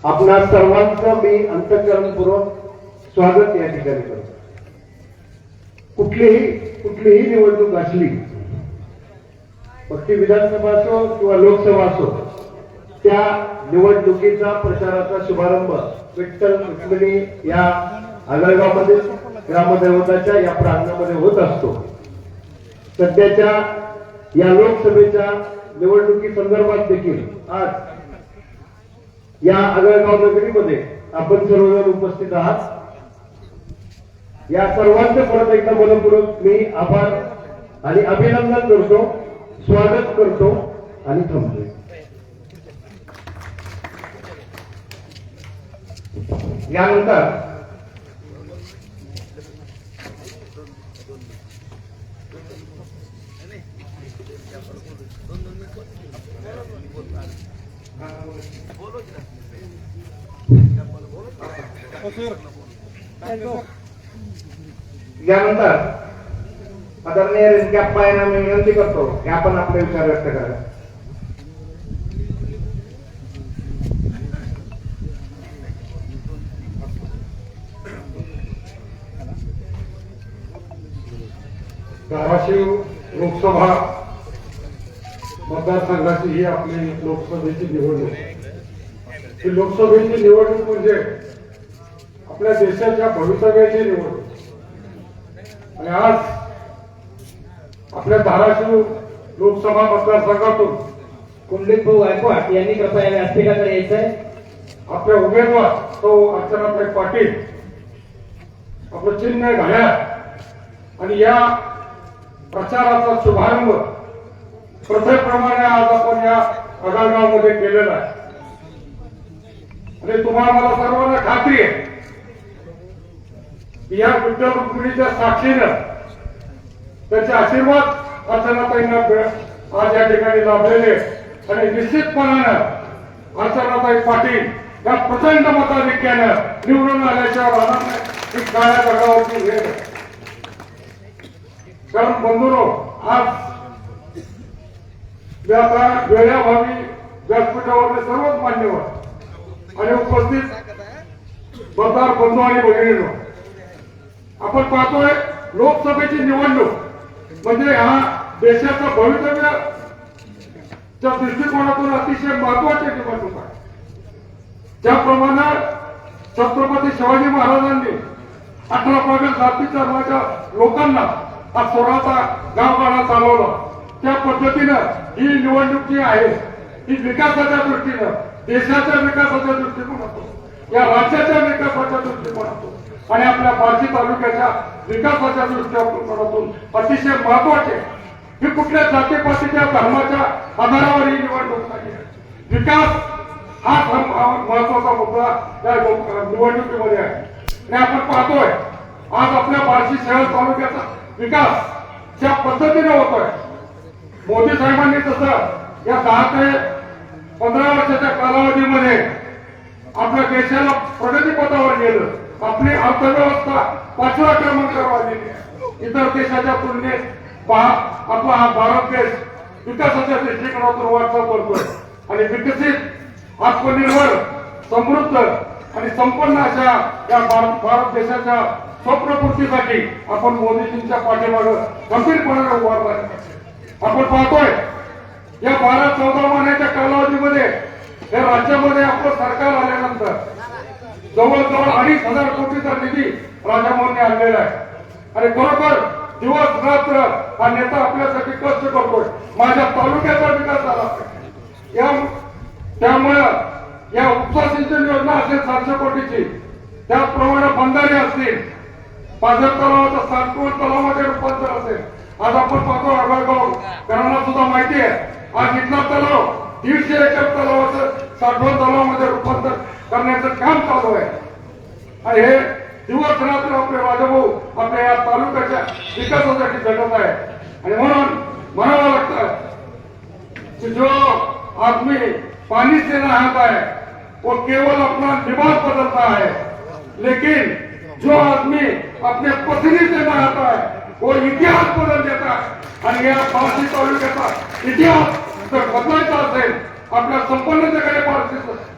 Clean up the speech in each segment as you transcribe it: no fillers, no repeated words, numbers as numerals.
आपणा सर्वांचं मी अंतःकरणपूर्वक स्वागत या ठिकाणी करतो। कुठलीही निवडणूक असली, मग ती विधानसभा असो किंवा लोकसभा असो, त्या निवडणुकीचा प्रचाराचा शुभारंभ विठ्ठल रुक्मिणी या आगळगावमध्ये ग्रामदैवताच्या या प्रांगणामध्ये होत असतो। सध्याच्या या लोकसभेच्या निवडणुकी संदर्भात देखील आज या आगळगाव नगरीमध्ये आपण सर्वजण उपस्थित आहात। या सर्वांचे परत एकदा मनपूर्वक मी आभार आणि अभिनंदन करतो, स्वागत करतो आणि थांबतो। यानंतर आदरणीय रिंक्याप्पा यांना मी विनंती करतो की आपण आपले विचार व्यक्त करा। धाराशिव लोकसभा मतदारसंघाची ही आपली लोकसभेची निवडणूक। ही लोकसभेची निवडणूक म्हणजे आपल्या देशाच्या भवितव्याची निवडणूक। आणि आज आपल्या धाराशिव लोकसभा मतदारसंघातून कुंडलिक भाऊ गायकवाड यांनी कृपया व्यासपीठाकडे यायचंय। आपले उमेदवार तो अर्चनाताई पाटील, आपलं चिन्ह घड्याळ, आणि या प्रचाराचा शुभारंभ प्रथेप्रमाणे आज आपण या आगळगावमध्ये केलेला आहे। आणि तुम्हाला मला सर्वांना खात्री आहे की या विठ्ठल रुक्मिणीच्या साक्षीनं त्याचे आशीर्वाद अर्चनाताईंना आज या ठिकाणी लाभलेले, आणि निश्चितपणानं अर्चनाताई पाटील या प्रचंड मताधिक्यानं निवडून आल्याशिवाय राहणार नाही। ही काळ्या दगडावरची वेळ आहे। कारण बंधुरो, आज वेळाभावी व्यासपीठावरले सर्वच मान्यवर आणि उपस्थित मतदार बंधू आणि भगिनींनो, आपण पाहतोय लोकसभेची निवडणूक म्हणजे हा देशाचं भवितव्याच्या दृष्टिकोनातून अतिशय महत्वाची निवडणूक आहे। ज्याप्रमाणे छत्रपती शिवाजी महाराजांनी 18 पगड जातीच्या माझ्या लोकांना हा स्वराचा गावगाडा चालवला, त्या पद्धतीनं ही निवडणूक जी आहे ही विकासाच्या दृष्टीनं, देशाच्या विकासाच्या दृष्टिकोनातून, या राज्याच्या विकासाच्या दृष्टिकोनातून आणि आपल्या बार्शी तालुक्याच्या विकासाच्या दृष्टिकोनातून अतिशय महत्वाचे। ही कुठल्या जातीपातीच्या धर्माच्या आधारावर ही निवडणूक नाही आहे। विकास हा महत्वाचा मुद्दा या निवडणुकीमध्ये आहे। आणि आपण पाहतोय आज आपल्या बार्शी शहर तालुक्याचा विकास ज्या पद्धतीने होतोय, मोदी साहेबांनी तसं या 10 ते 15 वर्षाच्या कालावधीमध्ये आपल्या देशाला प्रगतीपथावर नेलं। आपली अर्थव्यवस्था 5व्या क्रमांकावर आलेली आहे। इतर देशाच्या तुलनेत आपला हा भारत देश विकासाच्या दृष्टिकोनातून वाटचाल करतोय आणि विकसित, आत्मनिर्भर, समृद्ध आणि संपन्न अशा या भारत देशाच्या स्वप्नपूर्तीसाठी आपण मोदीजींच्या पाठीमागे गंभीरपणे उभारला आहे। आपण पाहतोय या 12-14 महिन्याच्या कालावधीमध्ये या राज्यामध्ये आपलं सरकार आल्यानंतर जवळजवळ 2,500 कोटीचा निधी राजाभाऊंनी आणलेला आहे। आणि खरोखर दिवस रात्र हा नेता आपल्यासाठी कष्ट करतोय, माझ्या तालुक्याचा विकास झाला पाहिजे। त्यामुळे या उपसा सिंचन योजना असेल 700 कोटीची, त्याचप्रमाणे बंधारे असतील, पाझर तलावाचं सातपूर तलावामध्ये रूपांतर असेल। आज आपण पाहतो आगळगाव त्यांना सुद्धा माहिती आहे, आज इथला तलाव 150 एकर तलावाचं साठवण तलावामध्ये रूपांतर करण्याचं काम चालू आहे। आणि हे दिवस रात्र आपले राजाभाऊ आपल्या या तालुक्याच्या विकासासाठी झटत आहे। आणि म्हणून म्हणावं लागतं कि जो आदमी पानी से नहाता है वो केवल अपना लिबास बदलता है, लेकिन जो आदमी अपने पत्नी से नहाता है वो इतिहास बदल देता है। आणि या बार्शी तालुक्याचा इतिहास जर बदलायचा असेल आपल्या संपन्नतेकडे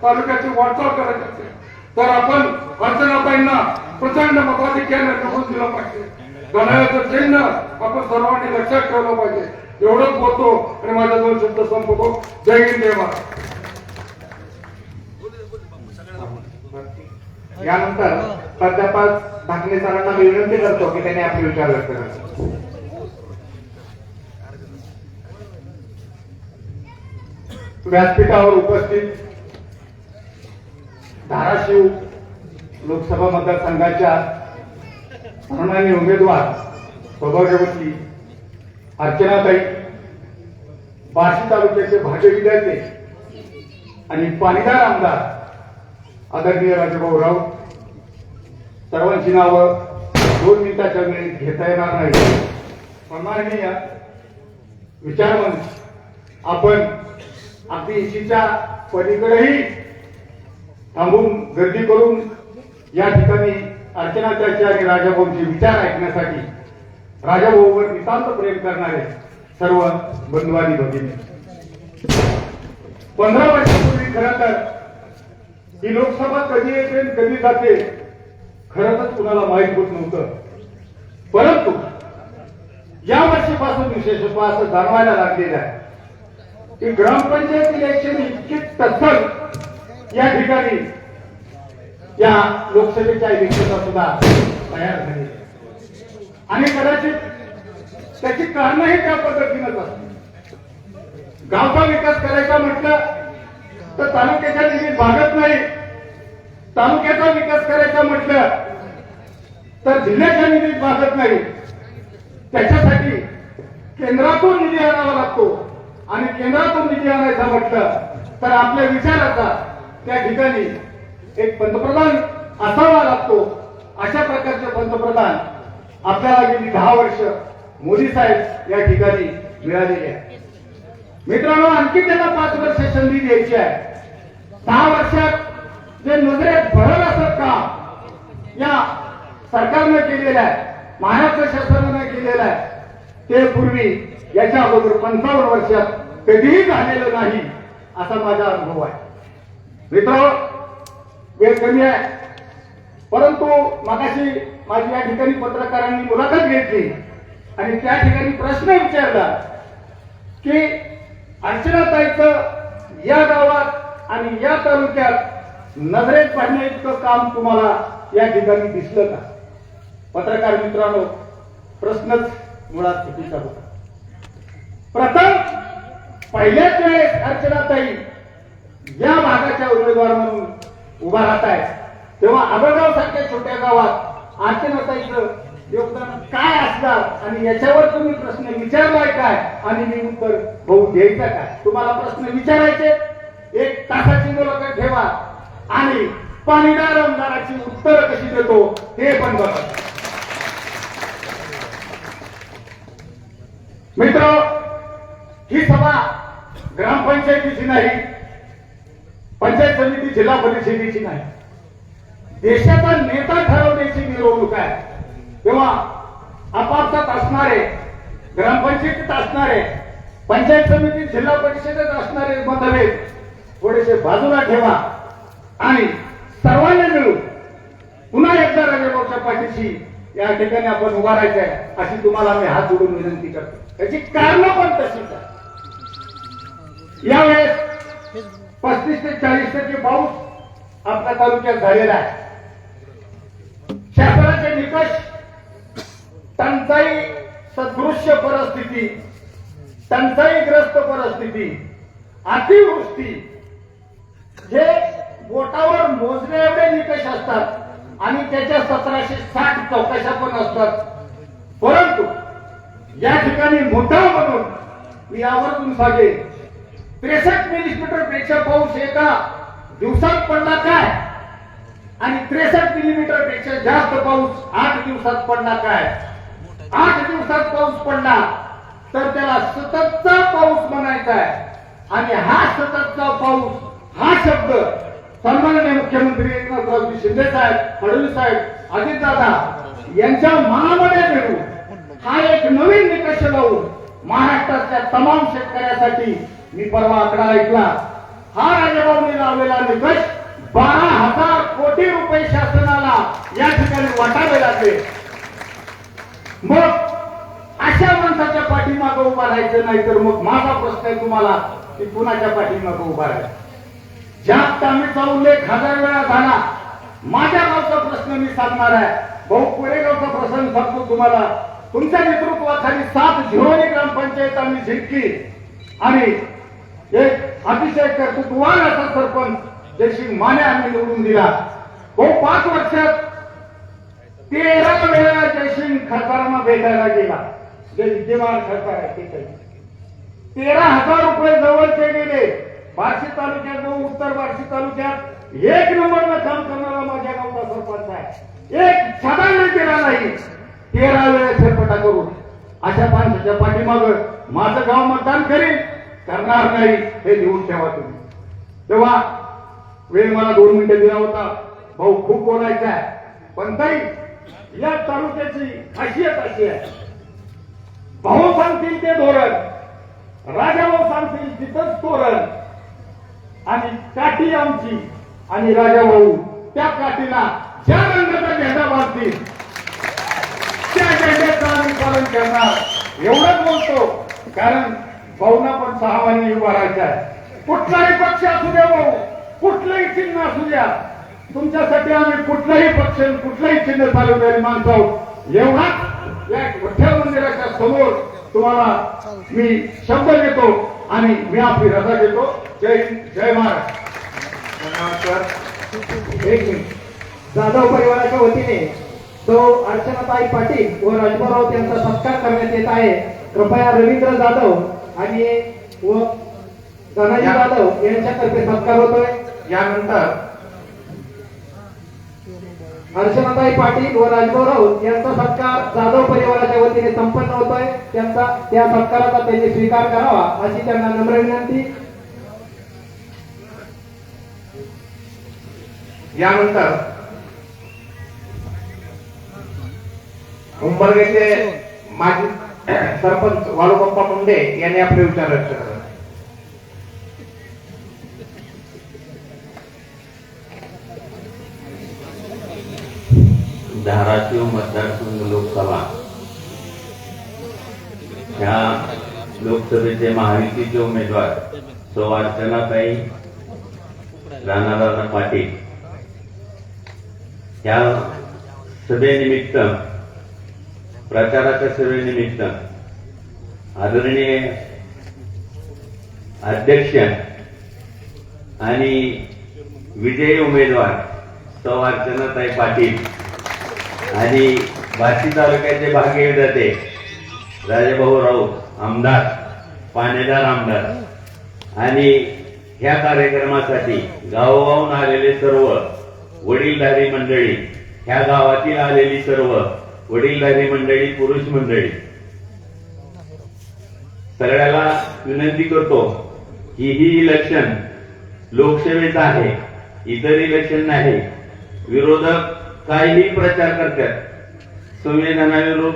तालुक्याची वाटचाल करायची असेल तर आपण अर्चनाताईंना प्रचंड मताधिक्याने निवडून दिलं पाहिजे. घड्याळाचं चिन्ह आपण सर्वांनी लक्षात ठेवलं पाहिजे. एवढंच बोलतो आणि माझ्या 2 शब्द संपवतो. जय हिंद जय महाराज. यानंतर प्राध्यापक ढाकणे सरांना मी विनंती करतो की त्यांनी आपले विचार व्यक्त करावे. व्यासपीठावर उपस्थित धाराशिव लोकसभा मतदारसंघाच्या सन्माननीय उमेदवार सौभाग्यवती अर्चनाताई, बार्शी तालुक्याचे भाजप विद्यार्थी आणि पाणीदार आमदार आदरणीय राजाभाऊ राऊत, सर्वांची नावं 2 मिनिटाच्या वेळेत घेता येणार नाही. सन्माननीय विचारमंच, आपण अगदी इशीच्या पलीकडेही थांबून गर्दी करून या ठिकाणी अर्चनाताईचे आणि राजाभाऊंचे विचार ऐकण्यासाठी राजाभाऊवर नितांत प्रेम करणारे सर्व बंधू आणि भगिनी, 15 वर्षापूर्वी खरं तर ही लोकसभा कधी येते आणि कधी जाते खरंच कुणाला माहीत होत नव्हतं. परंतु या वर्षीपासून विशेषतः असं जाणवायला लागलेलं आहे की ग्रामपंचायत इलेक्शन इतकी तत्सम या ठिकाणी या लोकसभेच्या इलेक्शनला सुद्धा तयार झाली आणि कदाचित त्याची कारणही त्या पद्धतीनंच असतात. गावचा विकास करायचा म्हटलं तर तालुक्याच्या निधीत भागत नाही. तालुक्याचा विकास करायचा म्हटलं तर जिल्ह्याच्या निधीत भागत नाही. त्याच्यासाठी केंद्रातून निधी आणावा लागतो आणि केंद्रातून निधी आणायचा म्हटलं तर आपल्या विचाराचा त्या ठिकाणी एक पंतप्रधान असावा लागतो. अशा प्रकारचे पंतप्रधान आपल्याला गेली 10 वर्ष मोदी साहेब या ठिकाणी मिळालेले आहे. मित्रांनो, आणखी त्यांना 5 वर्ष संधी द्यायची आहे. 10 वर्षात जे नजरेत भरल असं काम या सरकारनं केलेलं आहे, महाराष्ट्र शासनानं केलेलं आहे, ते पूर्वी याच्या अगोदर 55 वर्षात कधीही झालेलं नाही असा माझा अनुभव आहे. मित्र, वेळ कमी आहे, परंतु मागाशी माझी या ठिकाणी पत्रकारांनी मुलाखत घेतली आणि त्या ठिकाणी प्रश्न विचारला की अर्चनाताईचं या गावात आणि या तालुक्यात नजरेत पडण्या इतकं काम तुम्हाला या ठिकाणी दिसलं का? पत्रकार मित्रांनो, प्रश्नच मुळात चुकीचा होता. प्रथम पहिल्याच वेळेस अर्चनाताई या भागाच्या उमेदवार म्हणून उभा राहत आहे, तेव्हा आबळगाव सारख्या छोट्या गावात अर्चनाताईचं योगदान काय असणार आणि याच्यावर तुम्ही प्रश्न विचारलाय काय आणि मी उत्तर भाऊ द्यायचं काय? तुम्हाला प्रश्न विचारायचे, 1 तासाची मुलाखत ठेवा आणि पाणीदार आमदाराची उत्तर कशी देतो हे पण बघा. मित्र, ही सभा ग्रामपंचायतीची नाही, पंचायत समिती जिल्हा परिषदेची नाही, देशाचा नेता ठरवण्याची मिरवणूक आहे. तेव्हा आपापसात असणारे, ग्रामपंचायतीत असणारे, पंचायत समितीत जिल्हा परिषदेत असणारे मतभेद थोडेसे बाजूला ठेवा आणि सर्वांनी मिळून पुन्हा एकदा राजाभाऊच्या पाठीशी या ठिकाणी आपण उभा राहायचं आहे अशी तुम्हाला मी हात जोडून विनंती करतो. त्याची कारण पण तशीच आहे. यावेळेस 35 ते 40% पाऊस आपल्या तालुक्यात झालेला आहे. शासनाचे निकष, टंचाई सदृश्य परिस्थिती, टंचाईग्रस्त परिस्थिती, अतिवृष्टी, हे बोटावर मोजणे एवढे निकष असतात आणि त्याच्या 1760 चौकशा पण असतात. परंतु या ठिकाणी मुद्दा म्हणून मी आवर्जून सांगेन, 63 मिलीमीटर पेक्षा पाऊस एका दिवसात पडला काय आणि 63 मिलीमीटर पेक्षा जास्त पाऊस 8 दिवसात पडला काय? 8 दिवसात पाऊस पडला तर त्याला सततचा पाऊस म्हणायचा आहे आणि हा सततचा पाऊस हा शब्द सन्माननीय मुख्यमंत्री एकनाथरावजी शिंदे साहेब, फडणवीस साहेब, अजितदादा यांच्या मनामध्ये मिळून हा एक नवीन निकष लावून महाराष्ट्रातल्या तमाम शेतकऱ्यासाठी मी परवा आकडा ऐकला हा राजाभाऊंनी लावलेला निकष 12,000 कोटी रुपये शासनाला या ठिकाणी वाटावे लागले. मग अशा माणसाच्या पाठीमागं उभा राहायचं नाही तर मग माझा प्रश्न आहे तुम्हाला की कुणाच्या पाठीमागं उभा राहायचं. ज्या तामीचा उल्लेख 1000 वेळा झाला. माझ्या गावचा प्रश्न मी सांगणार आहे. भाऊ कोरेगावचा प्रसंग सांगतो तुम्हाला. तुमच्या नेतृत्वाखाली 7-0 ग्रामपंचायत आम्ही जिंकली आणि एक अतिशय कर्तृत्ववान असा सरपंच जयसिंग माने आम्ही निवडून दिला. भाऊ 5 वर्षात 13 वेळा जयसिंग खासदारांना भेटायला गेला. जे विद्यमान खासदार आहे ते काही 13,000 रुपये जवळचे गेले. बार्शी तालुक्यात जाऊन उत्तर बार्शी तालुक्यात 1 नंबरला काम करणारा माझ्या गावचा सरपंच आहे. एक छाडा केला नाही. 13 वेळा फेरफटा करून अशा माणसाच्या पाठीमागं माझं गाव मतदान करील करणार नाही हे लिहून ठेवा तुम्ही. तेव्हा वेळ मला 2 मिनिटं दिला होता. भाऊ खूप बोलायचं आहे पण ताई या तालुक्याची खासियत अशी आहे. भाऊ सांगतील ते धोरण, राजाभाऊ सांगतील तिथंच तोरण आणि काठी आमची आणि राजाभाऊ त्या काठीला ज्या रंगाचा झेंडा बांधतील त्या झेंड्याचं आम्ही पालन करणार. एवढंच बोलतो कारण भाऊना पण 6 महिने उभा राहायचा आहे. कुठलाही पक्ष असू द्या भाऊ, कुठलंही चिन्ह असू द्या, तुमच्यासाठी आम्ही कुठलाही पक्ष कुठलाही चिन्ह चालवणारी माणसं आहोत. एवढाच या विठ्ठल मंदिराच्या समोर तुम्हाला मी शब्द देतो आणि मी आपली रजा देतो. जय हिंद, जय महाराष्ट्र. एक मिनिट. जाधव परिवाराच्या वतीने तो अर्चनाताई पाटील व राजभाऊ यांचा सत्कार करण्यात येत आहे. कृपया रवींद्र जाधव आणि व धनाजी जाधव यांच्यातर्फे सत्कार होतोय. यानंतर अर्चनाताई पाटील व राजभाऊ यांचा सत्कार जाधव परिवाराच्या वतीने संपन्न होतोय. त्या सत्काराचा त्यांनी स्वीकार करावा अशी त्यांना नम्र विनंती. यानंतर उंबरगेचे माजी सरपंच वाळूबाप्पा मुंडे यांनी आपले विचार व्यक्त केले. धाराशिव मतदारसंघ लोकसभा ह्या लोकसभेचे महायुतीचे उमेदवार सौ अर्चनाताई राणादादा पाटील ह्या सभेनिमित्त प्रचाराच्या सभेनिमित्त आदरणीय अध्यक्ष आणि विजयी उमेदवार सौ अर्चनाताई पाटील आणि बार्शी तालुक्याचे भाग्य विधाते राजाभाऊ राऊत आमदार, पाणेदार आमदार आणि ह्या कार्यक्रमासाठी गावोगावून आलेले सर्व वडीलधारी मंडळी, ह्या गावातील आलेली सर्व वडीलधारी मंडळी, पुरुष मंडळी, सगळ्याला विनंती करतो की ही इलेक्शन लोकसेवेचं आहे, इतर इलेक्शन नाही. विरोधक काहीही प्रचार करतात, संविधानाविरोध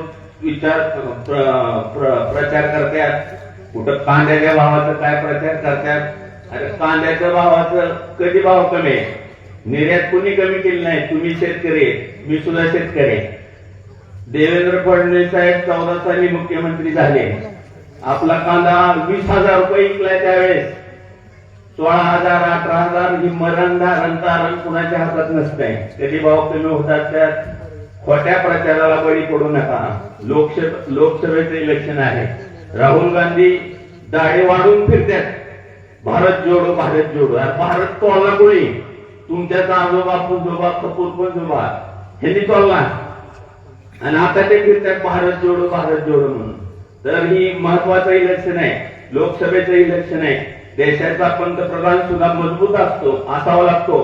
प्रचार करतात, कुठं कांद्याच्या भावाचा काय प्रचार करतात. अरे कांद्याच्या भावाचं कधी भाव कमी आहे? निर्यात कोणी कमी केली नाही. तुम्ही शेतकरी, मी सुद्धा शेतकरी. देवेंद्र फडणवीस साहेब 14 साली मुख्यमंत्री झाले. आपला कांदा 20,000 रुपये विकलाय त्यावेळेस. 16,000 18,000 ही मरण धारण कुणाच्या हातात नसतंय. कधी भाव कमी होतात. त्यात खोट्या प्रचाराला बळी पडू नका. लोकसभेचं इलेक्शन आहे. राहुल गांधी दाढी वाढून फिरतात, भारत जोडो भारत जोडो. भारत तोडला कोणी? तुमच्याचा आजोबा पुजोबा कपूर पजोबा ह्यांनी तोडला आणि आता ते फिरतात भारत जोडो म्हणून. तर ही महत्वाचं इलेक्शन आहे, लोकसभेचं इलेक्शन आहे. देशाचा पंतप्रधान सुद्धा मजबूत असतो, असावा लागतो.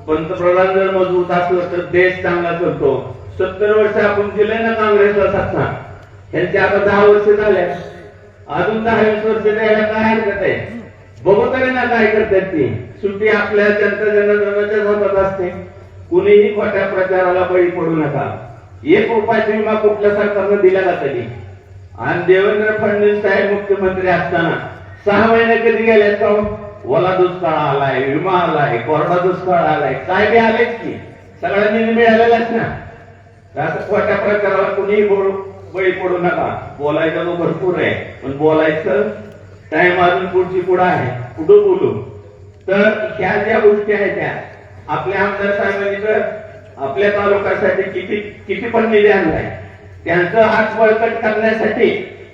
पंतप्रधान जर मजबूत असलं तर देश चांगला चालतो. 70 वर्ष आपण दिले ना काँग्रेसला सत्ता, त्यांची आता 10 वर्ष झाले, अजून 10-20 वर्ष द्यायला काय हरकत आहे? बघू तरी ना काय करतात ती. सुट्टी आपल्या जनता जनार्दनाच्याच हातात असते. कुणीही खोट्या प्रचाराला बळी पडू नका. 1 रुपयाचा विमा कुठल्या सरकारनं दिला का कधी? आणि देवेंद्र फडणवीस साहेब मुख्यमंत्री असताना 6 महिने कधी गेले का? ओला दुष्काळ आलाय, विमा आलाय, कोरडा दुष्काळ आलाय, काय बी आलेच की सगळ्यांनी मिळालेलाच ना. आता खोट्या प्रकारावर कुणीही बळी पडू नका. बोलायचं तो भरपूर आहे, पण बोलायचं टाइम अजून पुढची पुढं आहे, कुठं बोलू. तर ह्या ज्या गोष्टी आहेत त्या आपल्या आमदार साहेबांनी तर आपल्या तालुक्यासाठी किती पण निधी आणलाय, त्यांचं हात बळकट करण्यासाठी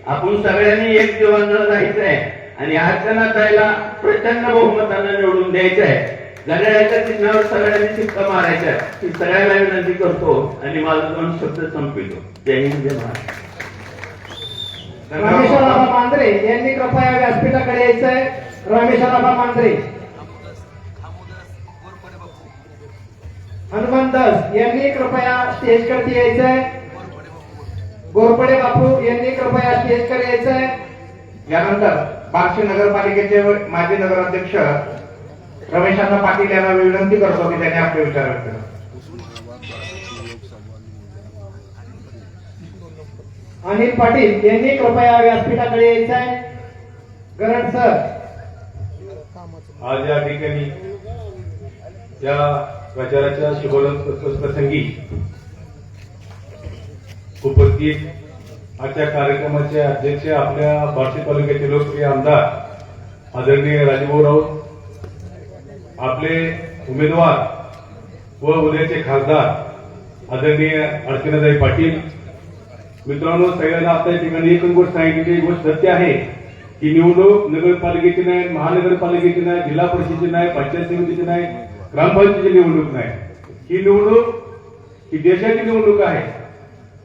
आपण सगळ्यांनी एक जीवन राहायचंय आणि अडचणाताईला प्रचंड बहुमतानं निवडून द्यायचंय. घड्याळाच्या चिन्हावर सगळ्यांनी शिक्का मारायच्या ही सगळ्यांना विनंती करतो आणि माझा 2 शब्द संपवितो. जय हिंद, जय महाराष्ट्र. रामेश्वरराव मांजरे यांनी कृपया व्यासपीठाकडे यायचंय. रामेश्वरराव मांजरे. हनुमान दास यांनी कृपया स्टेजकडे यायचंय. गोरपडे बापू यांनी कृपया स्टेजकडे यायचंय. यानंतर बार्शी नगरपालिकेचे माजी नगराध्यक्ष रमेशांना पाटील यांना विनंती करतो की त्यांनी आपले विचार व्यक्त करावे. अनिल पाटील यांनी कृपया व्यासपीठाकडे यायचंय. गरड सर. आज या ठिकाणी या प्रचाराच्या शुभप्रसंगी उपस्थित आजच्या कार्यक्रमाचे अध्यक्ष आपल्या बार्शी तालुक्याचे लोकप्रिय आमदार आदरणीय राजभाऊ राऊत, आपले उमेदवार व उद्याचे खासदार आदरणीय अर्चनाताई पाटील. मित्रांनो, सगळ्यांना आता या ठिकाणी एकच गोष्ट सांगितली. गोष्ट सत्य आहे की निवडणूक नगरपालिकेची नाही, महानगरपालिकेची नाही, जिल्हा परिषदेची नाही, पंचायत समितीची नाही, ग्रामपंचायतीची निवडणूक नाही. ही निवडणूक ही देशाची निवडणूक आहे.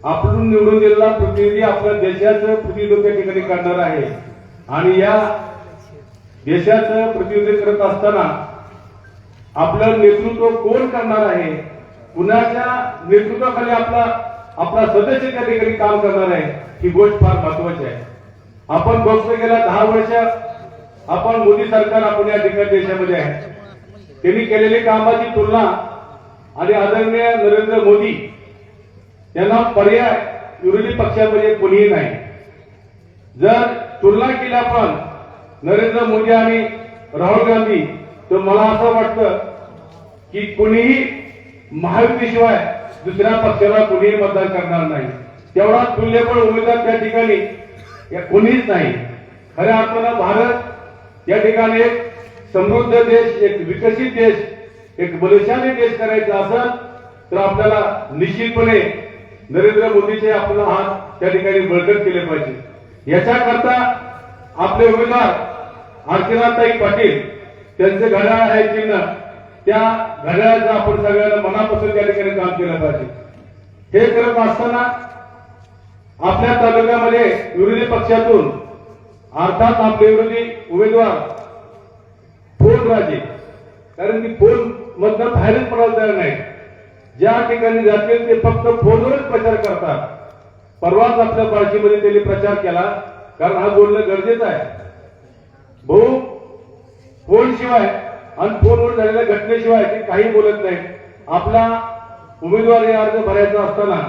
आपण निवडून दिलेला प्रतिनिधी आपल्या देशाचं प्रतिनिधित्व त्या ठिकाणी करणार आहे आणि या देशाचं प्रतिनिधित्व करत असताना आपलं नेतृत्व कोण करणार आहे, कुणाच्या नेतृत्वाखाली आपला सदस्य त्या ठिकाणी काम करणार आहे, ही गोष्ट फार महत्वाची आहे. आपण बघतो गेल्या 10 वर्ष आपण मोदी सरकार आपण या ठिकाणी देशामध्ये आहे. त्यांनी केलेली कामाची तुलना आणि आदरणीय नरेंद्र मोदी यांना पर्याय विरोधी पक्षामध्ये कोणीही नाही. जर तुलना केली आपण नरेंद्र मोदी आणि राहुल गांधी, तर मला असं वाटतं की कोणीही महायुतीशिवाय दुसऱ्या पक्षाला कोणीही मतदान करणार नाही. तेवढा तुल्यबळ उमेदवार त्या ठिकाणी कोणीच नाही. खऱ्या अर्थानं भारत या ठिकाणी एक समृद्ध देश, एक विकसित देश, एक बलशाली देश करायचा असेल तर आपल्याला निश्चितपणे नरेंद्र मोदीचे आपला हात त्या ठिकाणी बळकट केले पाहिजे. याच्याकरता आपले उमेदवार अर्चनाताई पाटील त्यांचे घड्याळ आहे चिन्ह, त्या घड्याळाचं आपण सगळ्यांना मनापासून त्या ठिकाणी काम केलं पाहिजे. हे करत असताना आपल्या तालुक्यामध्ये विरोधी पक्षातून अर्थात आपले विरोधी उमेदवार फोन राजे, कारण की फोन मधनं बाहेरच पडायला तयार नाही. ज्या ठिकाणी जातील ते फक्त फोनवरच प्रचार करतात. परवाच आपल्या बार्शीमध्ये त्यांनी प्रचार केला, कारण हा बोलणं गरजेचं आहे. भाऊ फोन शिवाय आणि फोनवर झालेल्या घटनेशिवाय ते काही बोलत नाही. आपला उमेदवारी अर्ज भरायचा असताना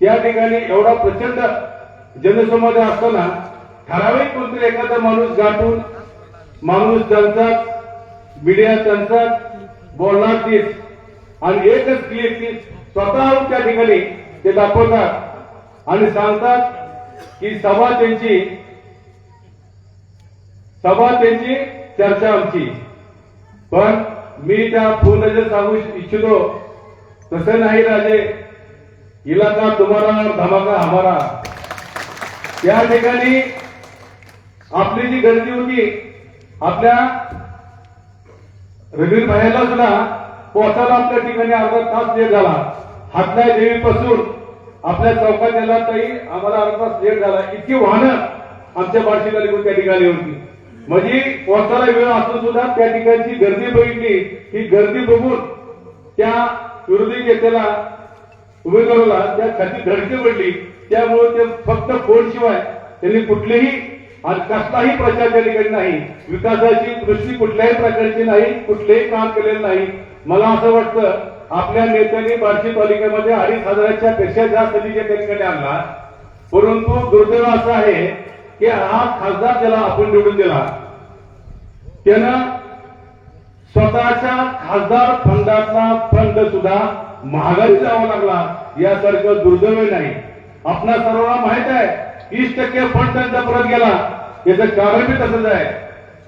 त्या ठिकाणी एवढा प्रचंड जनसमुदाय असताना ठराविक कोणतरी एखादा माणूस गाठून माणूस त्यांचा मीडिया त्यांचा बोलणार तीच आणि एकच क्लिप ती स्वतःहून त्या ठिकाणी ते दाखवतात आणि सांगतात की सभा त्यांची चर्चा आमची. पण मी त्या फोनला सांगू इच्छितो, तसं नाही राजे, इलाका तुम्हारा धमाका हमारा. त्या ठिकाणी आपली जी गर्दी होती, आपल्या रवींद्र भाईला सुद्धा पोहोचायला आपल्या ठिकाणी अर्धा तास लेट झाला. हातलाई देवीपासून आपल्या चौकात यायला तरी आम्हाला अर्धा तास लेट झाला. इतकी वाहनं आमच्या बार्शीला निघून त्या ठिकाणी होती. म्हणजे पोहोचायला वेळ असून सुद्धा त्या ठिकाणची गर्दी बघितली. ही गर्दी बघून त्या विरोधी नेत्याला उमेदवाराला त्या छाती धडकी पडली. त्यामुळे ते फक्त फोन शिवाय त्यांनी कुठलेही आणि कसलाही प्रचार त्या ठिकाणी नाही, विकासाची दृष्टी कुठल्याही प्रकारची नाही, कुठलेही काम केलेलं नाही. मला असं वाटतं आपल्या नेत्यांनी बार्शी तालुक्यामध्ये 2,500च्या पेक्षा जास्त निधी त्या ठिकाणी आणला. परंतु दुर्दैव असं आहे की हा खासदार ज्याला आपण निवडून दिला त्यानं स्वतःच्या खासदार फंडातला फंड सुद्धा महागाई जावा लागला यासारखं दुर्दैव नाही. आपणा सर्वांना माहित आहे 30% फंड त्यांचा परत गेला. याचं कारण बी तसंच आहे.